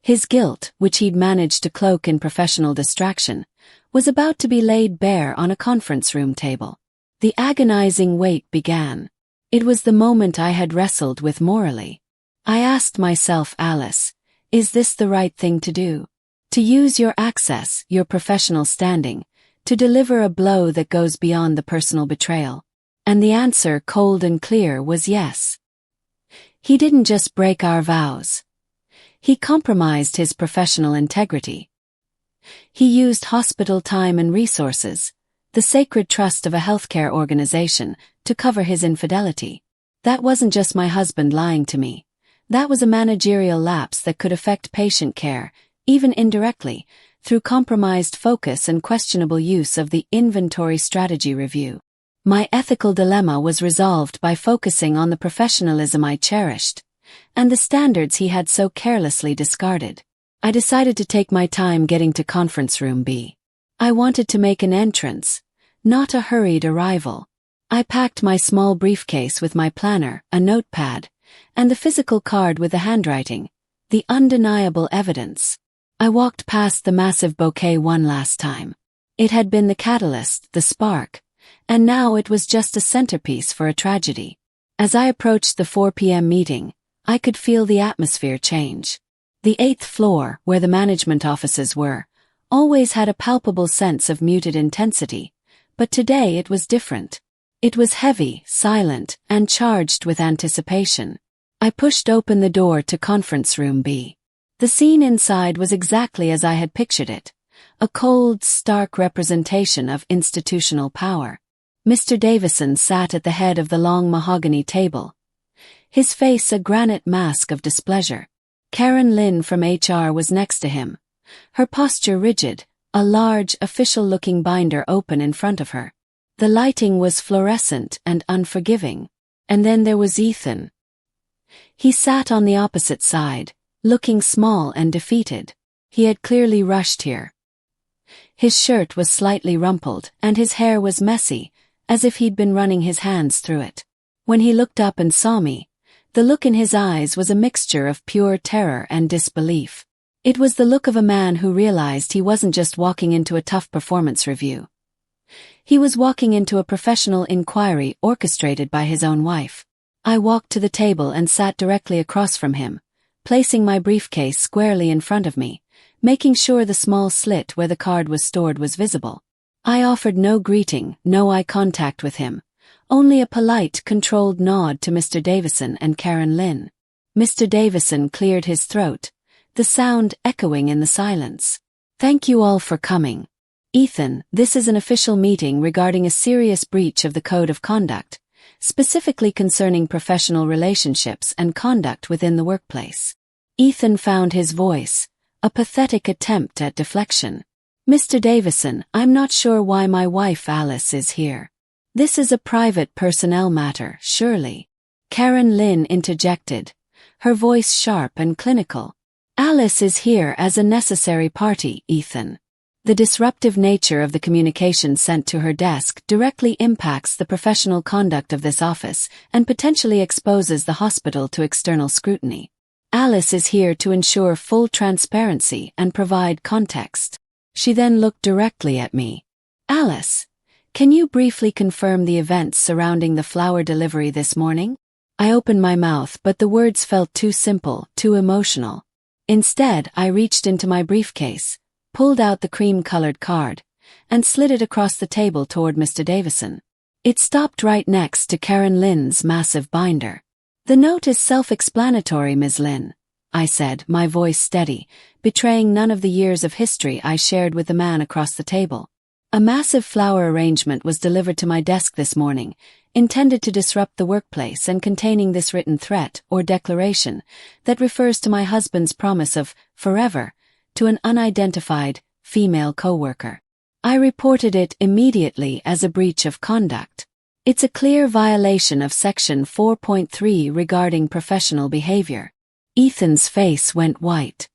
His guilt, which he'd managed to cloak in professional distraction, was about to be laid bare on a conference room table. The agonizing wait began. It was the moment I had wrestled with morally. I asked myself, Alice, is this the right thing to do? To use your access, your professional standing, to deliver a blow that goes beyond the personal betrayal? And the answer, cold and clear, was yes. He didn't just break our vows. He compromised his professional integrity. He used hospital time and resources, the sacred trust of a healthcare organization, to cover his infidelity. That wasn't just my husband lying to me. That was a managerial lapse that could affect patient care, even indirectly, through compromised focus and questionable use of the inventory strategy review. My ethical dilemma was resolved by focusing on the professionalism I cherished, and the standards he had so carelessly discarded. I decided to take my time getting to conference room B. I wanted to make an entrance, not a hurried arrival. I packed my small briefcase with my planner, a notepad, and the physical card with the handwriting, the undeniable evidence. I walked past the massive bouquet one last time. It had been the catalyst, the spark, and now it was just a centerpiece for a tragedy. As I approached the 4 p.m. meeting, I could feel the atmosphere change. The 8th floor, where the management offices were, always had a palpable sense of muted intensity, but today it was different. It was heavy, silent, and charged with anticipation. I pushed open the door to conference room B. The scene inside was exactly as I had pictured it, a cold, stark representation of institutional power. Mr. Davison sat at the head of the long mahogany table, his face a granite mask of displeasure. Karen Lynn from HR was next to him, her posture rigid, a large, official-looking binder open in front of her. The lighting was fluorescent and unforgiving. And then there was Ethan. He sat on the opposite side, looking small and defeated. He had clearly rushed here. His shirt was slightly rumpled, and his hair was messy, as if he'd been running his hands through it. When he looked up and saw me, the look in his eyes was a mixture of pure terror and disbelief. It was the look of a man who realized he wasn't just walking into a tough performance review. He was walking into a professional inquiry orchestrated by his own wife. I walked to the table and sat directly across from him, placing my briefcase squarely in front of me, making sure the small slit where the card was stored was visible. I offered no greeting, no eye contact with him, only a polite, controlled nod to Mr. Davison and Karen Lynn. Mr. Davison cleared his throat, the sound echoing in the silence. "Thank you all for coming. Ethan, this is an official meeting regarding a serious breach of the Code of Conduct, specifically concerning professional relationships and conduct within the workplace." Ethan found his voice, a pathetic attempt at deflection. "Mr. Davison, I'm not sure why my wife Alice is here. This is a private personnel matter, surely." Karen Lynn interjected, her voice sharp and clinical. "Alice is here as a necessary party, Ethan. The disruptive nature of the communication sent to her desk directly impacts the professional conduct of this office and potentially exposes the hospital to external scrutiny. Alice is here to ensure full transparency and provide context." She then looked directly at me. "Alice, can you briefly confirm the events surrounding the flower delivery this morning?" I opened my mouth, but the words felt too simple, too emotional. Instead, I reached into my briefcase, pulled out the cream-colored card, and slid it across the table toward Mr. Davison. It stopped right next to Karen Lynn's massive binder. "The note is self-explanatory, Ms. Lynn," I said, my voice steady, betraying none of the years of history I shared with the man across the table. "A massive flower arrangement was delivered to my desk this morning, intended to disrupt the workplace and containing this written threat or declaration that refers to my husband's promise of forever to an unidentified female coworker. I reported it immediately as a breach of conduct. It's a clear violation of Section 4.3 regarding professional behavior." Ethan's face went white.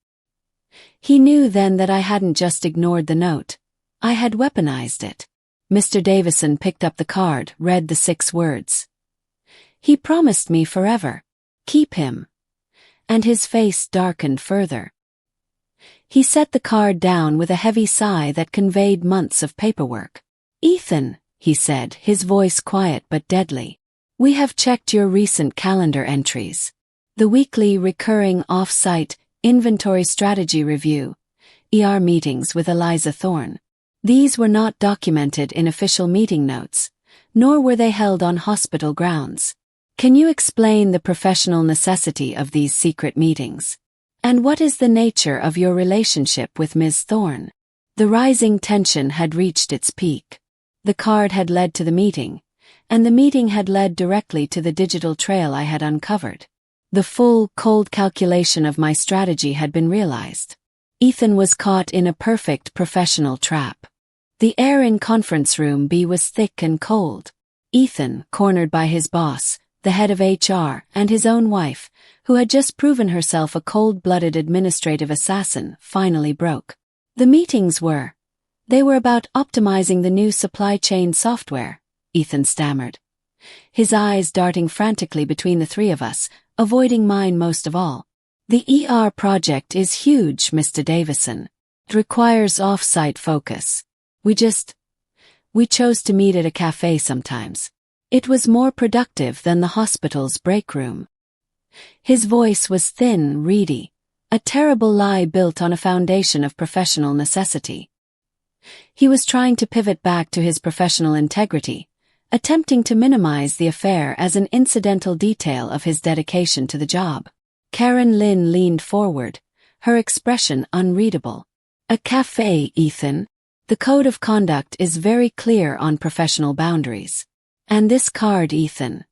He knew then that I hadn't just ignored the note. I had weaponized it. Mr. Davison picked up the card, read the 6 words. "He promised me forever. Keep him." And his face darkened further. He set the card down with a heavy sigh that conveyed months of paperwork. "Ethan," he said, his voice quiet but deadly, "we have checked your recent calendar entries. The weekly recurring off-site inventory strategy review, meetings with Eliza Thorne. These were not documented in official meeting notes, nor were they held on hospital grounds. Can you explain the professional necessity of these secret meetings? And what is the nature of your relationship with Ms. Thorne?" The rising tension had reached its peak. The card had led to the meeting, and the meeting had led directly to the digital trail I had uncovered. The full, cold calculation of my strategy had been realized. Ethan was caught in a perfect professional trap. The air in conference room B was thick and cold. Ethan, cornered by his boss, the head of HR, and his own wife, who had just proven herself a cold-blooded administrative assassin, finally broke. The meetings were. They were about optimizing the new supply chain software, Ethan stammered, his eyes darting frantically between the three of us, avoiding mine most of all. The ER project is huge, Mr. Davison. It requires off-site focus. We chose to meet at a cafe sometimes. It was more productive than the hospital's break room. His voice was thin, reedy, a terrible lie built on a foundation of professional necessity. He was trying to pivot back to his professional integrity, attempting to minimize the affair as an incidental detail of his dedication to the job. Karen Lynn leaned forward, her expression unreadable. A cafe, Ethan. The code of conduct is very clear on professional boundaries. And this card, Ethan.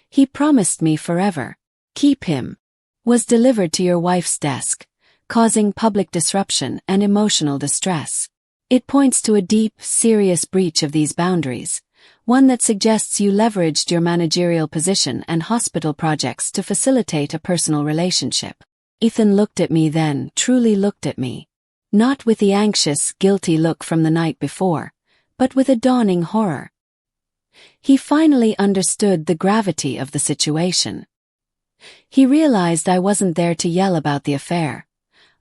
He promised me forever. Keep him. Was delivered to your wife's desk, causing public disruption and emotional distress. It points to a deep, serious breach of these boundaries, one that suggests you leveraged your managerial position and hospital projects to facilitate a personal relationship. Ethan looked at me then, truly looked at me. Not with the anxious, guilty look from the night before, but with a dawning horror. He finally understood the gravity of the situation. He realized I wasn't there to yell about the affair.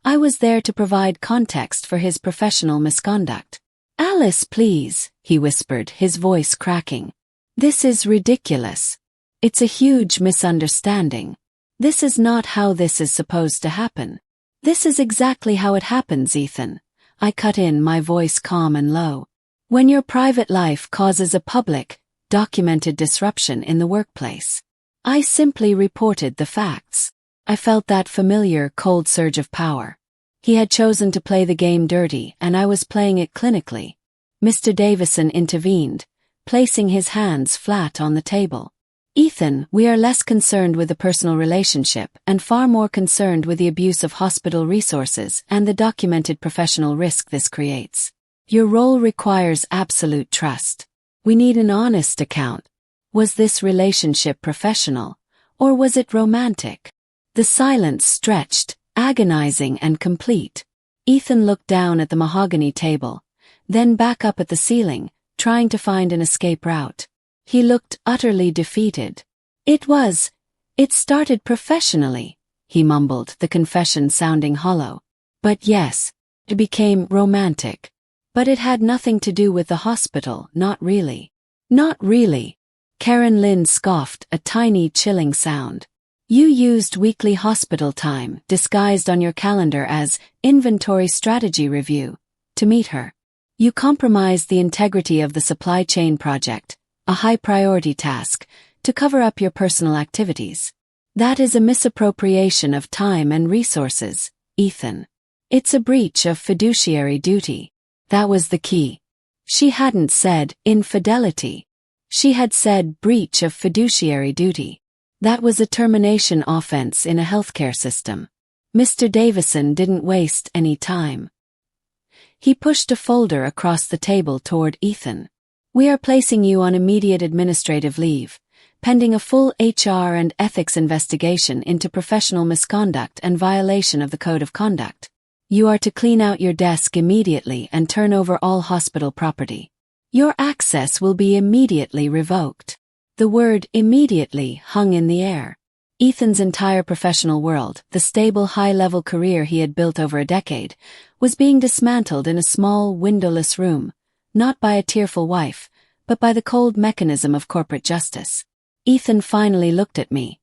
I was there to provide context for his professional misconduct. Alice, please, he whispered, his voice cracking. This is ridiculous. It's a huge misunderstanding. This is not how this is supposed to happen. This is exactly how it happens, Ethan. I cut in, my voice calm and low. When your private life causes a public, documented disruption in the workplace. I simply reported the facts. I felt that familiar, cold surge of power. He had chosen to play the game dirty, and I was playing it clinically. Mr. Davison intervened, placing his hands flat on the table. Ethan, we are less concerned with the personal relationship and far more concerned with the abuse of hospital resources and the documented professional risk this creates. Your role requires absolute trust. We need an honest account. Was this relationship professional, or was it romantic? The silence stretched, agonizing and complete. Ethan looked down at the mahogany table, then back up at the ceiling, trying to find an escape route. He looked utterly defeated. It started professionally, he mumbled, the confession sounding hollow. But yes, it became romantic. But it had nothing to do with the hospital, not really. Not really. Karen Lynn scoffed, a tiny chilling sound. You used weekly hospital time, disguised on your calendar as inventory strategy review, to meet her. You compromised the integrity of the supply chain project, a high-priority task, to cover up your personal activities. That is a misappropriation of time and resources, Ethan. It's a breach of fiduciary duty. That was the key. She hadn't said infidelity. She had said breach of fiduciary duty. That was a termination offense in a healthcare system. Mr. Davison didn't waste any time. He pushed a folder across the table toward Ethan. We are placing you on immediate administrative leave, pending a full HR and ethics investigation into professional misconduct and violation of the Code of Conduct. You are to clean out your desk immediately and turn over all hospital property. Your access will be immediately revoked. The word immediately hung in the air. Ethan's entire professional world, the stable high-level career he had built over a decade, was being dismantled in a small, windowless room, not by a tearful wife, but by the cold mechanism of corporate justice. Ethan finally looked at me,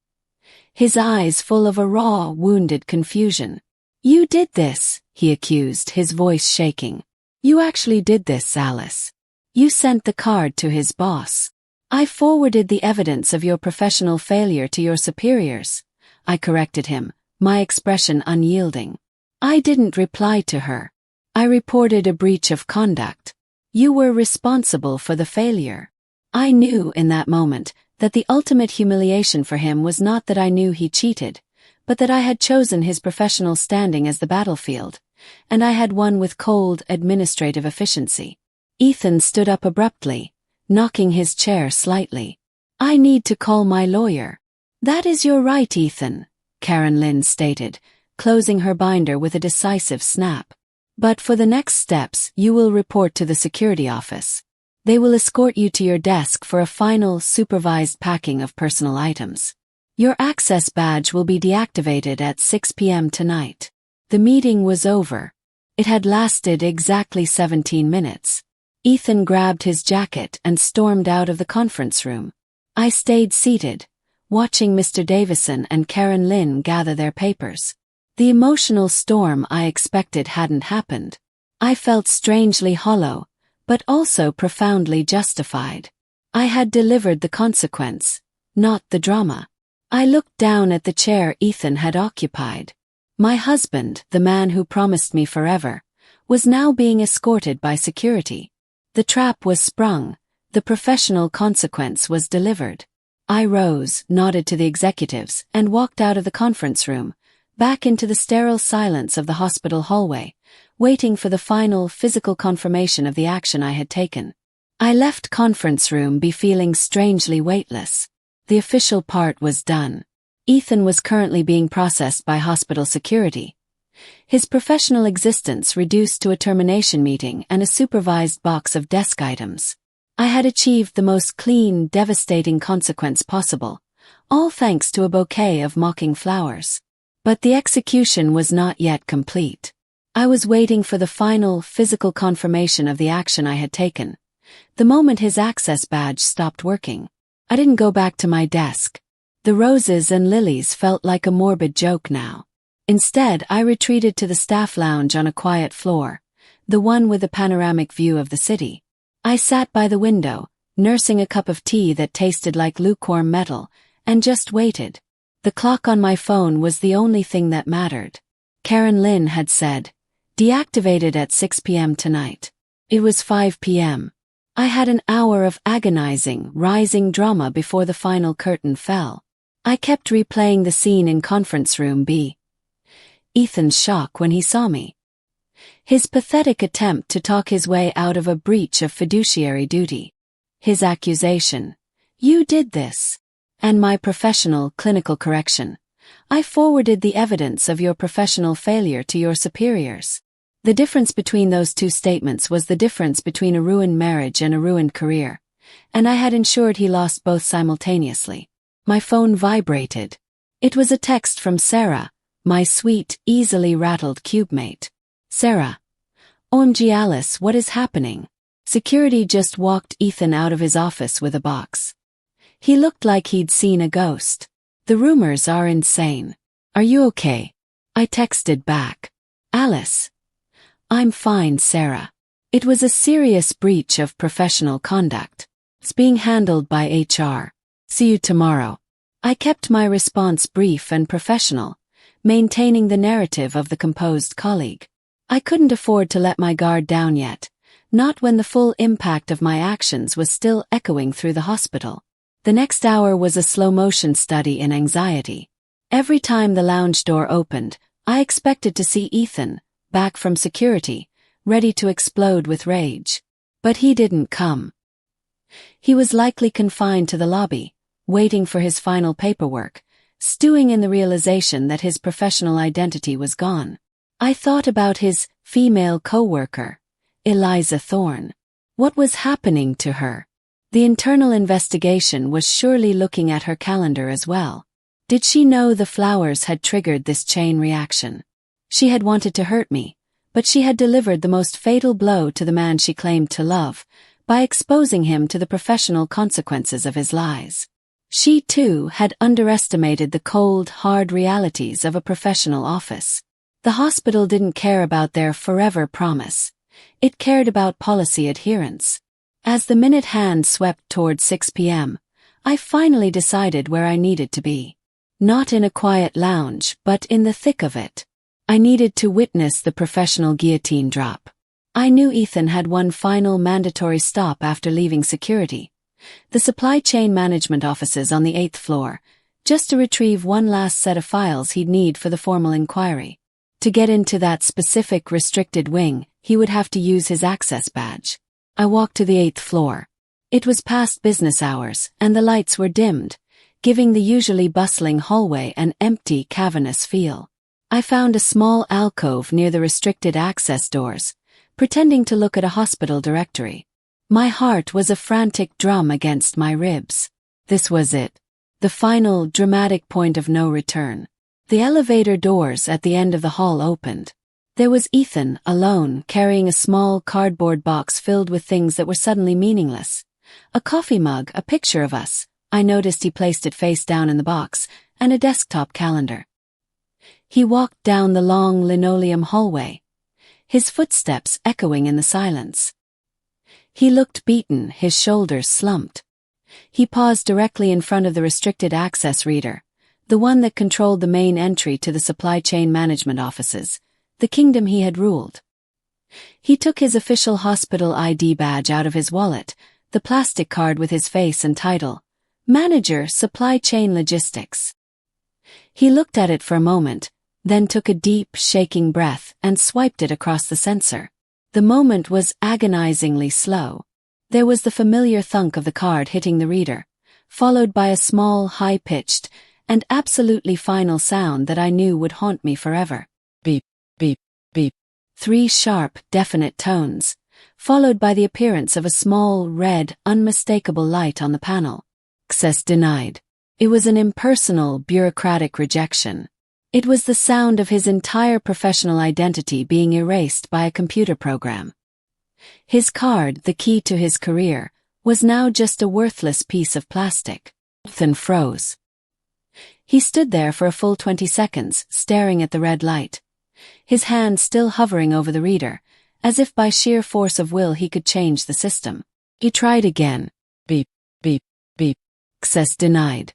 his eyes full of a raw, wounded confusion. You did this, he accused, his voice shaking. You actually did this, Alice. You sent the card to his boss. I forwarded the evidence of your professional failure to your superiors. I corrected him, my expression unyielding. I didn't reply to her. I reported a breach of conduct. You were responsible for the failure. I knew in that moment that the ultimate humiliation for him was not that I knew he cheated, but that I had chosen his professional standing as the battlefield, and I had won with cold, administrative efficiency. Ethan stood up abruptly, knocking his chair slightly. "I need to call my lawyer." "That is your right, Ethan," Karen Lynn stated, closing her binder with a decisive snap. "But for the next steps, you will report to the security office. They will escort you to your desk for a final, supervised packing of personal items. Your access badge will be deactivated at 6 p.m. tonight." The meeting was over. It had lasted exactly 17 minutes. Ethan grabbed his jacket and stormed out of the conference room. I stayed seated, watching Mr. Davison and Karen Lynn gather their papers. The emotional storm I expected hadn't happened. I felt strangely hollow, but also profoundly justified. I had delivered the consequence, not the drama. I looked down at the chair Ethan had occupied. My husband, the man who promised me forever, was now being escorted by security. The trap was sprung, the professional consequence was delivered. I rose, nodded to the executives, and walked out of the conference room, back into the sterile silence of the hospital hallway, waiting for the final physical confirmation of the action I had taken. I left conference room feeling strangely weightless. The official part was done. Ethan was currently being processed by hospital security. His professional existence reduced to a termination meeting and a supervised box of desk items. I had achieved the most clean, devastating consequence possible, all thanks to a bouquet of mocking flowers. But the execution was not yet complete. I was waiting for the final, physical confirmation of the action I had taken. The moment his access badge stopped working, I didn't go back to my desk. The roses and lilies felt like a morbid joke now. Instead, I retreated to the staff lounge on a quiet floor, the one with a panoramic view of the city. I sat by the window, nursing a cup of tea that tasted like lukewarm metal, and just waited. The clock on my phone was the only thing that mattered. Karen Lynn had said, "Deactivated at 6 p.m. tonight." It was 5 p.m. I had an hour of agonizing, rising drama before the final curtain fell. I kept replaying the scene in conference room B. Ethan's shock when he saw me. His pathetic attempt to talk his way out of a breach of fiduciary duty. His accusation, "You did this." And my professional, clinical correction. "I forwarded the evidence of your professional failure to your superiors." The difference between those two statements was the difference between a ruined marriage and a ruined career, and I had ensured he lost both simultaneously. My phone vibrated. It was a text from Sarah, my sweet, easily rattled cubemate. "Sarah. OMG Alice, what is happening?" Security just walked Ethan out of his office with a box. He looked like he'd seen a ghost. "The rumors are insane. Are you okay?" I texted back. "Alice. I'm fine, Sarah. It was a serious breach of professional conduct. It's being handled by HR. See you tomorrow." I kept my response brief and professional, maintaining the narrative of the composed colleague. I couldn't afford to let my guard down yet, not when the full impact of my actions was still echoing through the hospital. The next hour was a slow-motion study in anxiety. Every time the lounge door opened, I expected to see Ethan, back from security, ready to explode with rage. But he didn't come. He was likely confined to the lobby, waiting for his final paperwork, stewing in the realization that his professional identity was gone. I thought about his female coworker, Eliza Thorne. What was happening to her? The internal investigation was surely looking at her calendar as well. Did she know the flowers had triggered this chain reaction? She had wanted to hurt me, but she had delivered the most fatal blow to the man she claimed to love, by exposing him to the professional consequences of his lies. She, too, had underestimated the cold, hard realities of a professional office. The hospital didn't care about their forever promise. It cared about policy adherence. As the minute hand swept toward 6 p.m., I finally decided where I needed to be. Not in a quiet lounge, but in the thick of it. I needed to witness the professional guillotine drop. I knew Ethan had one final mandatory stop after leaving security. The supply chain management offices on the 8th floor, just to retrieve one last set of files he'd need for the formal inquiry. To get into that specific restricted wing, he would have to use his access badge. I walked to the 8th floor. It was past business hours, and the lights were dimmed, giving the usually bustling hallway an empty, cavernous feel. I found a small alcove near the restricted access doors, pretending to look at a hospital directory. My heart was a frantic drum against my ribs. This was it. The final, dramatic point of no return. The elevator doors at the end of the hall opened. There was Ethan, alone, carrying a small cardboard box filled with things that were suddenly meaningless. A coffee mug, a picture of us. I noticed he placed it face down in the box, and a desktop calendar. He walked down the long linoleum hallway, his footsteps echoing in the silence. He looked beaten, his shoulders slumped. He paused directly in front of the restricted access reader, the one that controlled the main entry to the supply chain management offices, the kingdom he had ruled. He took his official hospital ID badge out of his wallet, the plastic card with his face and title, Manager, Supply Chain Logistics. He looked at it for a moment, then took a deep, shaking breath and swiped it across the sensor. The moment was agonizingly slow. There was the familiar thunk of the card hitting the reader, followed by a small, high-pitched, and absolutely final sound that I knew would haunt me forever. Beep, beep, beep. 3 sharp, definite tones, followed by the appearance of a small, red, unmistakable light on the panel. Access denied. It was an impersonal, bureaucratic rejection. It was the sound of his entire professional identity being erased by a computer program. His card, the key to his career, was now just a worthless piece of plastic. Ethan froze. He stood there for a full 20 seconds, staring at the red light, his hand still hovering over the reader, as if by sheer force of will he could change the system. He tried again. Beep, beep, beep. Access denied.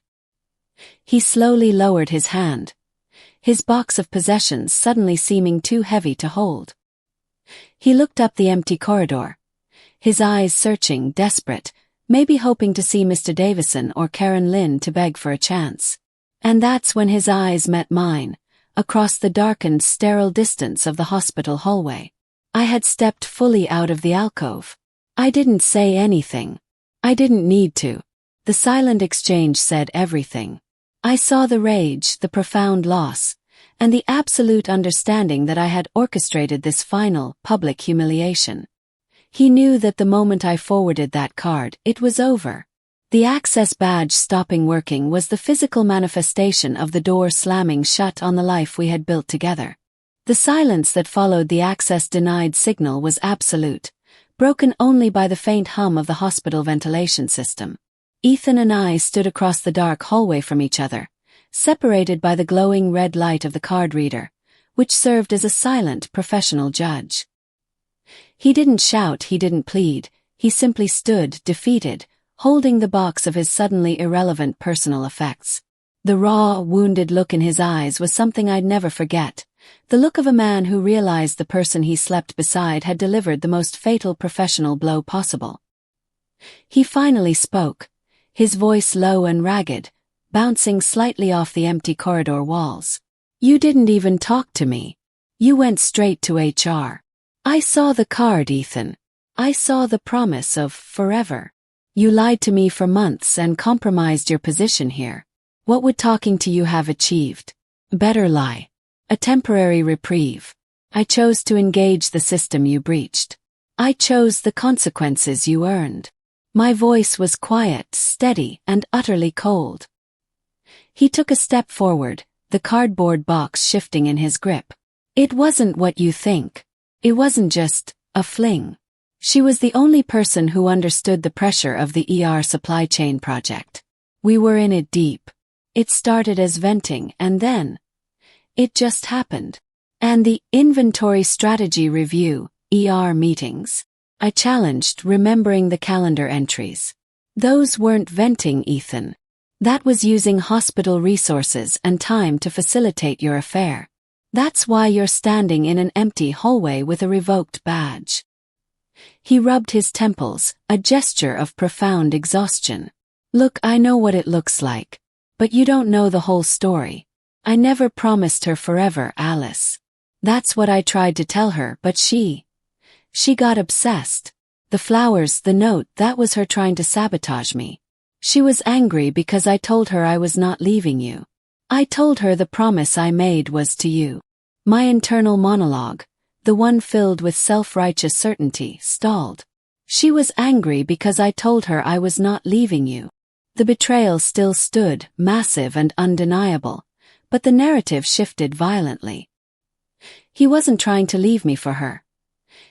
He slowly lowered his hand, his box of possessions suddenly seeming too heavy to hold. He looked up the empty corridor, his eyes searching, desperate, maybe hoping to see Mr. Davison or Karen Lynn to beg for a chance. And that's when his eyes met mine, across the darkened, sterile distance of the hospital hallway. I had stepped fully out of the alcove. I didn't say anything. I didn't need to. The silent exchange said everything. I saw the rage, the profound loss, and the absolute understanding that I had orchestrated this final, public humiliation. He knew that the moment I forwarded that card, it was over. The access badge stopping working was the physical manifestation of the door slamming shut on the life we had built together. The silence that followed the access denied signal was absolute, broken only by the faint hum of the hospital ventilation system. Ethan and I stood across the dark hallway from each other, separated by the glowing red light of the card reader, which served as a silent, professional judge. He didn't shout, he didn't plead, he simply stood, defeated, holding the box of his suddenly irrelevant personal effects. The raw, wounded look in his eyes was something I'd never forget, the look of a man who realized the person he slept beside had delivered the most fatal professional blow possible. He finally spoke, his voice low and ragged, bouncing slightly off the empty corridor walls. You didn't even talk to me. You went straight to HR. I saw the card, Ethan. I saw the promise of forever. You lied to me for months and compromised your position here. What would talking to you have achieved? Better lie. A temporary reprieve. I chose to engage the system you breached. I chose the consequences you earned. My voice was quiet, steady, and utterly cold. He took a step forward, the cardboard box shifting in his grip. It wasn't what you think. It wasn't just a fling. She was the only person who understood the pressure of the ER supply chain project. We were in it deep. It started as venting and then it just happened. And the inventory strategy review, ER meetings. I challenged, remembering the calendar entries. Those weren't venting, Ethan. That was using hospital resources and time to facilitate your affair. That's why you're standing in an empty hallway with a revoked badge. He rubbed his temples, a gesture of profound exhaustion. Look, I know what it looks like. But you don't know the whole story. I never promised her forever, Alice. That's what I tried to tell her, but she got obsessed. The flowers, the note, that was her trying to sabotage me. She was angry because I told her I was not leaving you. I told her the promise I made was to you. My internal monologue, the one filled with self-righteous certainty, stalled. She was angry because I told her I was not leaving you. The betrayal still stood, massive and undeniable, but the narrative shifted violently. He wasn't trying to leave me for her.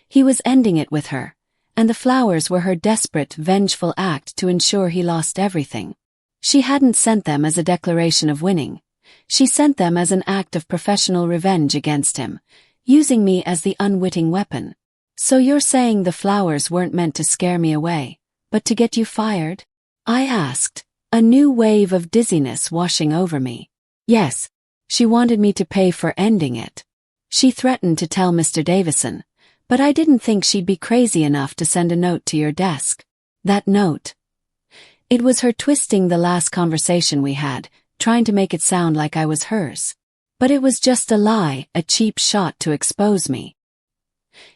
He was ending it with her, and the flowers were her desperate, vengeful act to ensure he lost everything. She hadn't sent them as a declaration of winning. She sent them as an act of professional revenge against him, using me as the unwitting weapon. So you're saying the flowers weren't meant to scare me away, but to get you fired? I asked, a new wave of dizziness washing over me. Yes, she wanted me to pay for ending it. She threatened to tell Mr. Davison, but I didn't think she'd be crazy enough to send a note to your desk. That note. It was her twisting the last conversation we had, trying to make it sound like I was hers. But it was just a lie, a cheap shot to expose me.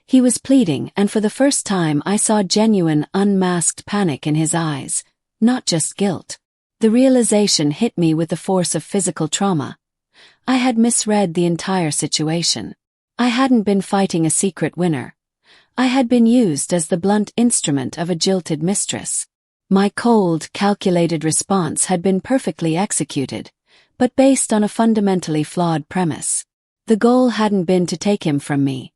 He was pleading, and for the first time I saw genuine, unmasked panic in his eyes, not just guilt. The realization hit me with the force of physical trauma. I had misread the entire situation. I hadn't been fighting a secret winner. I had been used as the blunt instrument of a jilted mistress. My cold, calculated response had been perfectly executed, but based on a fundamentally flawed premise. The goal hadn't been to take him from me.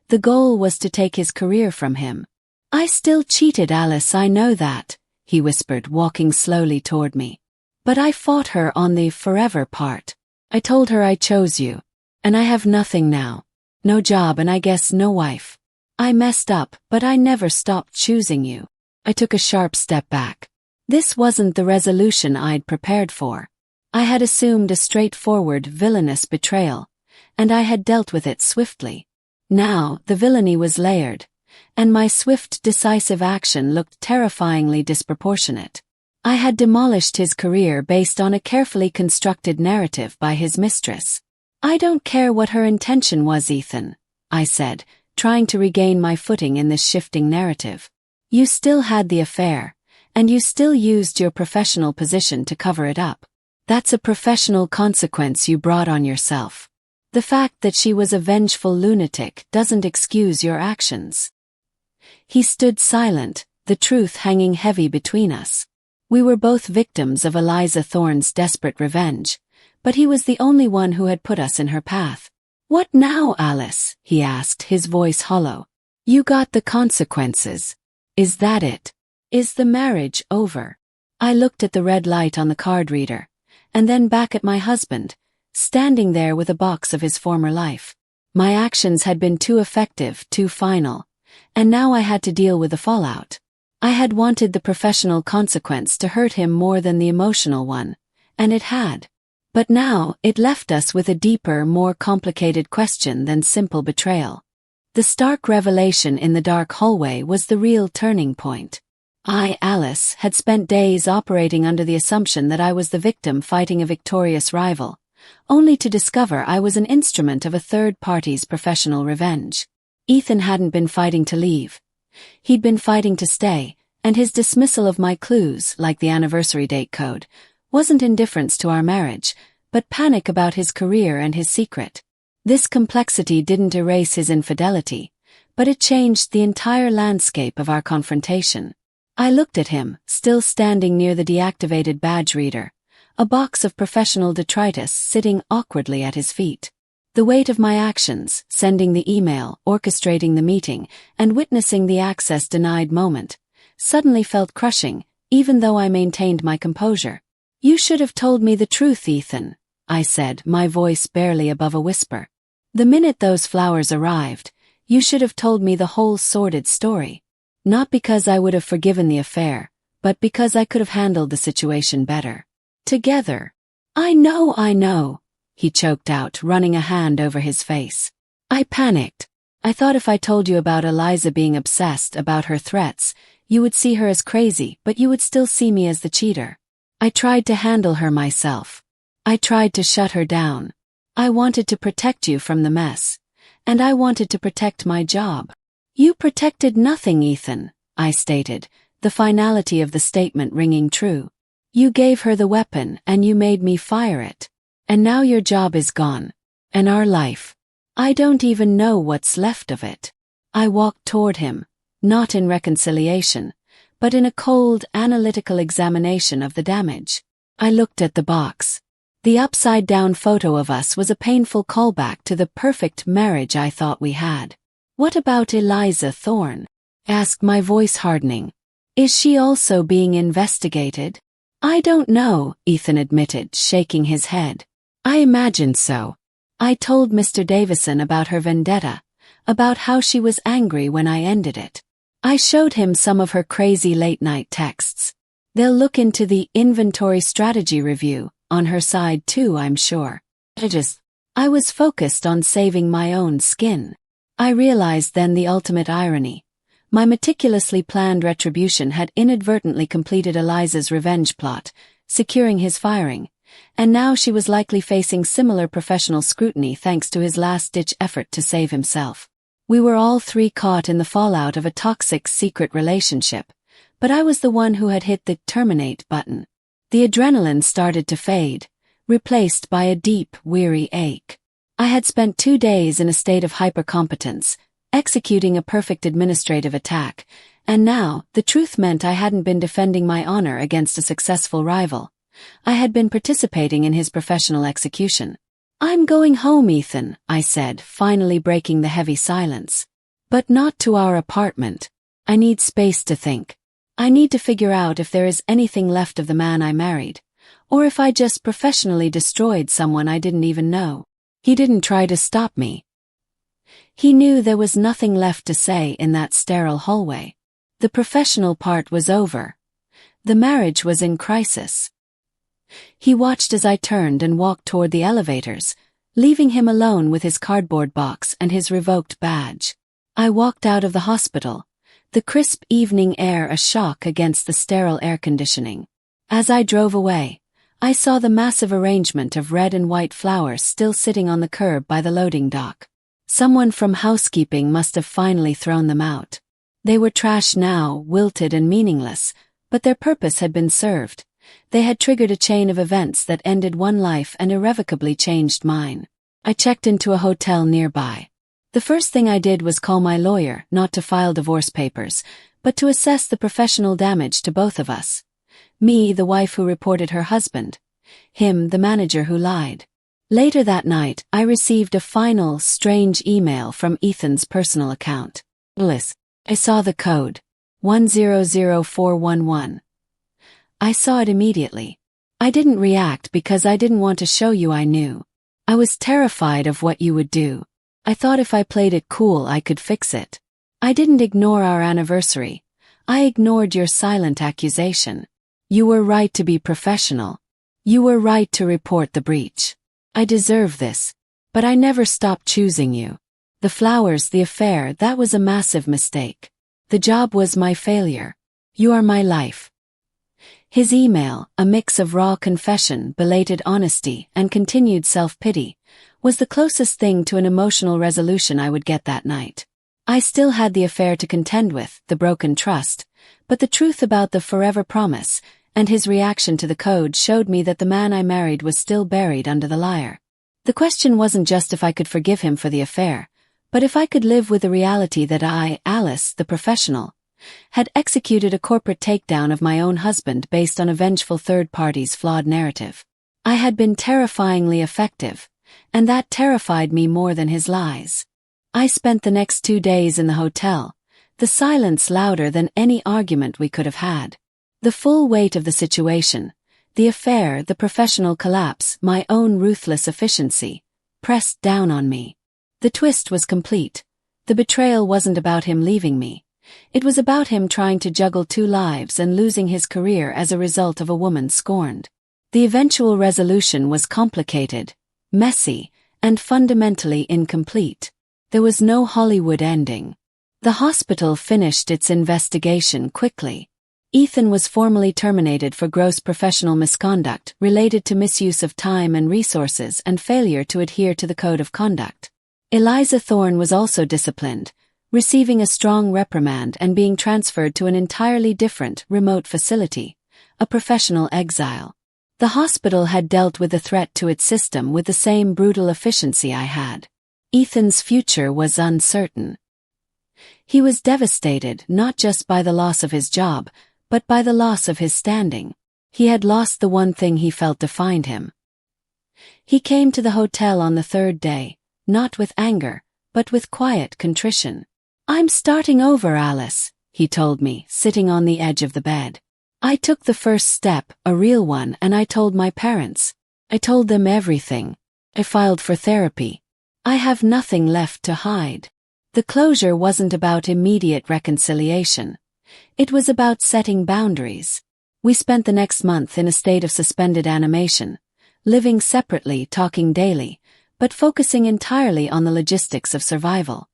The goal was to take his career from him. I still cheated Alice, I know that, he whispered, walking slowly toward me. But I fought her on the forever part. I told her I chose you. And I have nothing now. No job and I guess no wife. I messed up, but I never stopped choosing you. I took a sharp step back. This wasn't the resolution I'd prepared for. I had assumed a straightforward, villainous betrayal, and I had dealt with it swiftly. Now, the villainy was layered, and my swift, decisive action looked terrifyingly disproportionate. I had demolished his career based on a carefully constructed narrative by his mistress. I don't care what her intention was, Ethan, I said, trying to regain my footing in this shifting narrative. You still had the affair, and you still used your professional position to cover it up. That's a professional consequence you brought on yourself. The fact that she was a vengeful lunatic doesn't excuse your actions. He stood silent, the truth hanging heavy between us. We were both victims of Eliza Thorne's desperate revenge, but he was the only one who had put us in her path. What now, Alice? He asked, his voice hollow. You got the consequences. Is that it? Is the marriage over? I looked at the red light on the card reader, and then back at my husband, standing there with a box of his former life. My actions had been too effective, too final, and now I had to deal with the fallout. I had wanted the professional consequence to hurt him more than the emotional one, and it had. But now, it left us with a deeper, more complicated question than simple betrayal. The stark revelation in the dark hallway was the real turning point. I, Alice, had spent days operating under the assumption that I was the victim fighting a victorious rival, only to discover I was an instrument of a third party's professional revenge. Ethan hadn't been fighting to leave. He'd been fighting to stay, and his dismissal of my clues, like the anniversary date code, wasn't indifference to our marriage, but panic about his career and his secret. This complexity didn't erase his infidelity, but it changed the entire landscape of our confrontation. I looked at him, still standing near the deactivated badge reader, a box of professional detritus sitting awkwardly at his feet. The weight of my actions, sending the email, orchestrating the meeting, and witnessing the access denied moment, suddenly felt crushing, even though I maintained my composure. You should have told me the truth, Ethan, I said, my voice barely above a whisper. The minute those flowers arrived, you should have told me the whole sordid story. Not because I would have forgiven the affair, but because I could have handled the situation better. Together. I know, he choked out, running a hand over his face. I panicked. I thought if I told you about Eliza being obsessed, about her threats, you would see her as crazy, but you would still see me as the cheater. I tried to handle her myself. I tried to shut her down. I wanted to protect you from the mess. And I wanted to protect my job. You protected nothing, Ethan, I stated, the finality of the statement ringing true. You gave her the weapon and you made me fire it. And now your job is gone. And our life. I don't even know what's left of it. I walked toward him, not in reconciliation, but in a cold, analytical examination of the damage. I looked at the box. The upside-down photo of us was a painful callback to the perfect marriage I thought we had. What about Eliza Thorne? Asked, my voice hardening. Is she also being investigated? I don't know, Ethan admitted, shaking his head. I imagined so. I told Mr. Davison about her vendetta, about how she was angry when I ended it. I showed him some of her crazy late-night texts. They'll look into the inventory strategy review on her side too, I'm sure. I was focused on saving my own skin. I realized then the ultimate irony. My meticulously planned retribution had inadvertently completed Eliza's revenge plot, securing his firing, and now she was likely facing similar professional scrutiny thanks to his last-ditch effort to save himself. We were all three caught in the fallout of a toxic secret relationship, but I was the one who had hit the terminate button. The adrenaline started to fade, replaced by a deep, weary ache. I had spent 2 days in a state of hypercompetence, executing a perfect administrative attack, and now, the truth meant I hadn't been defending my honor against a successful rival. I had been participating in his professional execution. I'm going home, Ethan, I said, finally breaking the heavy silence. But not to our apartment. I need space to think. I need to figure out if there is anything left of the man I married, or if I just professionally destroyed someone I didn't even know. He didn't try to stop me. He knew there was nothing left to say in that sterile hallway. The professional part was over. The marriage was in crisis. He watched as I turned and walked toward the elevators, leaving him alone with his cardboard box and his revoked badge. I walked out of the hospital, the crisp evening air a shock against the sterile air conditioning. As I drove away, I saw the massive arrangement of red and white flowers still sitting on the curb by the loading dock. Someone from housekeeping must have finally thrown them out. They were trash now, wilted and meaningless, but their purpose had been served. They had triggered a chain of events that ended one life and irrevocably changed mine. I checked into a hotel nearby. The first thing I did was call my lawyer, not to file divorce papers, but to assess the professional damage to both of us. Me, the wife who reported her husband. Him, the manager who lied. Later that night, I received a final, strange email from Ethan's personal account. I saw the code. 100411. I saw it immediately. I didn't react because I didn't want to show you I knew. I was terrified of what you would do. I thought if I played it cool I could fix it. I didn't ignore our anniversary. I ignored your silent accusation. You were right to be professional. You were right to report the breach. I deserve this. But I never stopped choosing you. The flowers, the affair, that was a massive mistake. The job was my failure. You are my life. His email, a mix of raw confession, belated honesty, and continued self-pity, was the closest thing to an emotional resolution I would get that night. I still had the affair to contend with, the broken trust, but the truth about the forever promise, and his reaction to the code showed me that the man I married was still buried under the liar. The question wasn't just if I could forgive him for the affair, but if I could live with the reality that I, Alice, the professional, had executed a corporate takedown of my own husband based on a vengeful third party's flawed narrative. I had been terrifyingly effective, and that terrified me more than his lies. I spent the next 2 days in the hotel, the silence louder than any argument we could have had. The full weight of the situation, the affair, the professional collapse, my own ruthless efficiency, pressed down on me. The twist was complete. The betrayal wasn't about him leaving me. It was about him trying to juggle 2 lives and losing his career as a result of a woman scorned. The eventual resolution was complicated, messy, and fundamentally incomplete. There was no Hollywood ending. The hospital finished its investigation quickly. Ethan was formally terminated for gross professional misconduct related to misuse of time and resources and failure to adhere to the code of conduct. Eliza Thorne was also disciplined, receiving a strong reprimand and being transferred to an entirely different, remote facility, a professional exile. The hospital had dealt with the threat to its system with the same brutal efficiency I had. Ethan's future was uncertain. He was devastated not just by the loss of his job, but by the loss of his standing. He had lost the one thing he felt defined him. He came to the hotel on the third day, not with anger, but with quiet contrition. "I'm starting over, Alice," he told me, sitting on the edge of the bed. I took the first step, a real one, and I told my parents. I told them everything. I filed for therapy. I have nothing left to hide. The closure wasn't about immediate reconciliation. It was about setting boundaries. We spent the next month in a state of suspended animation, living separately, talking daily, but focusing entirely on the logistics of survival.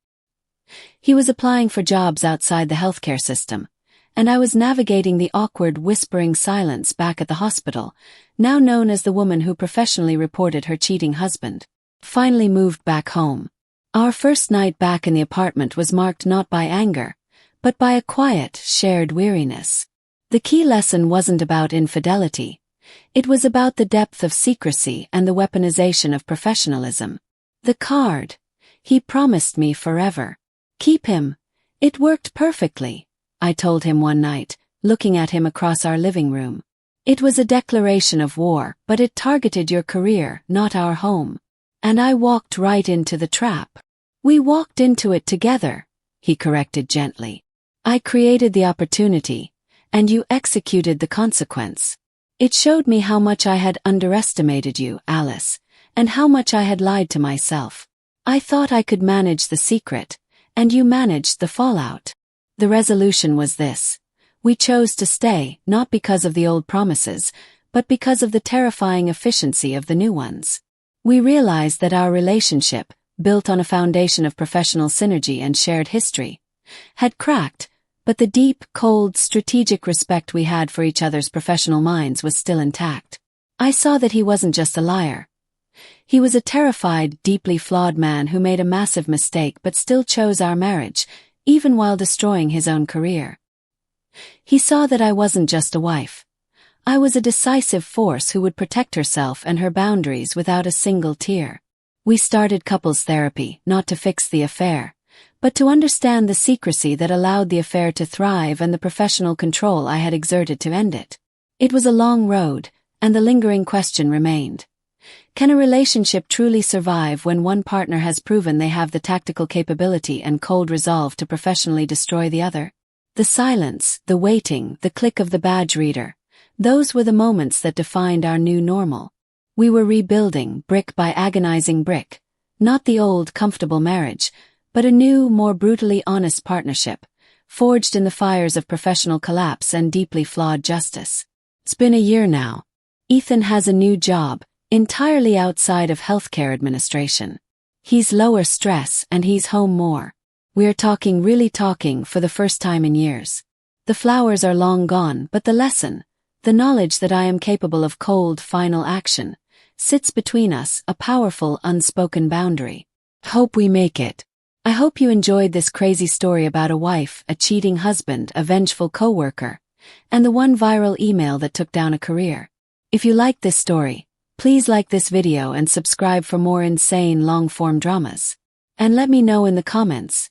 He was applying for jobs outside the healthcare system, and I was navigating the awkward whispering silence back at the hospital, now known as the woman who professionally reported her cheating husband. Finally moved back home. Our first night back in the apartment was marked not by anger, but by a quiet, shared weariness. The key lesson wasn't about infidelity. It was about the depth of secrecy and the weaponization of professionalism. The card. He promised me forever. Keep him. It worked perfectly, I told him one night, looking at him across our living room. It was a declaration of war, but it targeted your career, not our home. And I walked right into the trap. We walked into it together, he corrected gently. I created the opportunity, and you executed the consequence. It showed me how much I had underestimated you, Alice, and how much I had lied to myself. I thought I could manage the secret, and you managed the fallout. The resolution was this. We chose to stay, not because of the old promises, but because of the terrifying efficiency of the new ones. We realized that our relationship, built on a foundation of professional synergy and shared history, had cracked, but the deep, cold, strategic respect we had for each other's professional minds was still intact. I saw that he wasn't just a liar. He was a terrified, deeply flawed man who made a massive mistake but still chose our marriage, even while destroying his own career. He saw that I wasn't just a wife. I was a decisive force who would protect herself and her boundaries without a single tear. We started couples therapy, not to fix the affair, but to understand the secrecy that allowed the affair to thrive and the professional control I had exerted to end it. It was a long road, and the lingering question remained. Can a relationship truly survive when one partner has proven they have the tactical capability and cold resolve to professionally destroy the other? The silence, the waiting, the click of the badge reader. Those were the moments that defined our new normal. We were rebuilding, brick by agonizing brick, not the old, comfortable marriage, but a new, more brutally honest partnership, forged in the fires of professional collapse and deeply flawed justice. It's been a year now. Ethan has a new job, entirely outside of healthcare administration. He's lower stress and he's home more. We're talking, really talking, for the first time in years. The flowers are long gone, but the lesson, the knowledge that I am capable of cold, final action, sits between us, a powerful, unspoken boundary. Hope we make it. I hope you enjoyed this crazy story about a wife, a cheating husband, a vengeful coworker, and the one viral email that took down a career. If you liked this story, please like this video and subscribe for more insane long-form dramas. And let me know in the comments,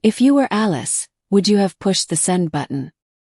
if you were Alice, would you have pushed the send button?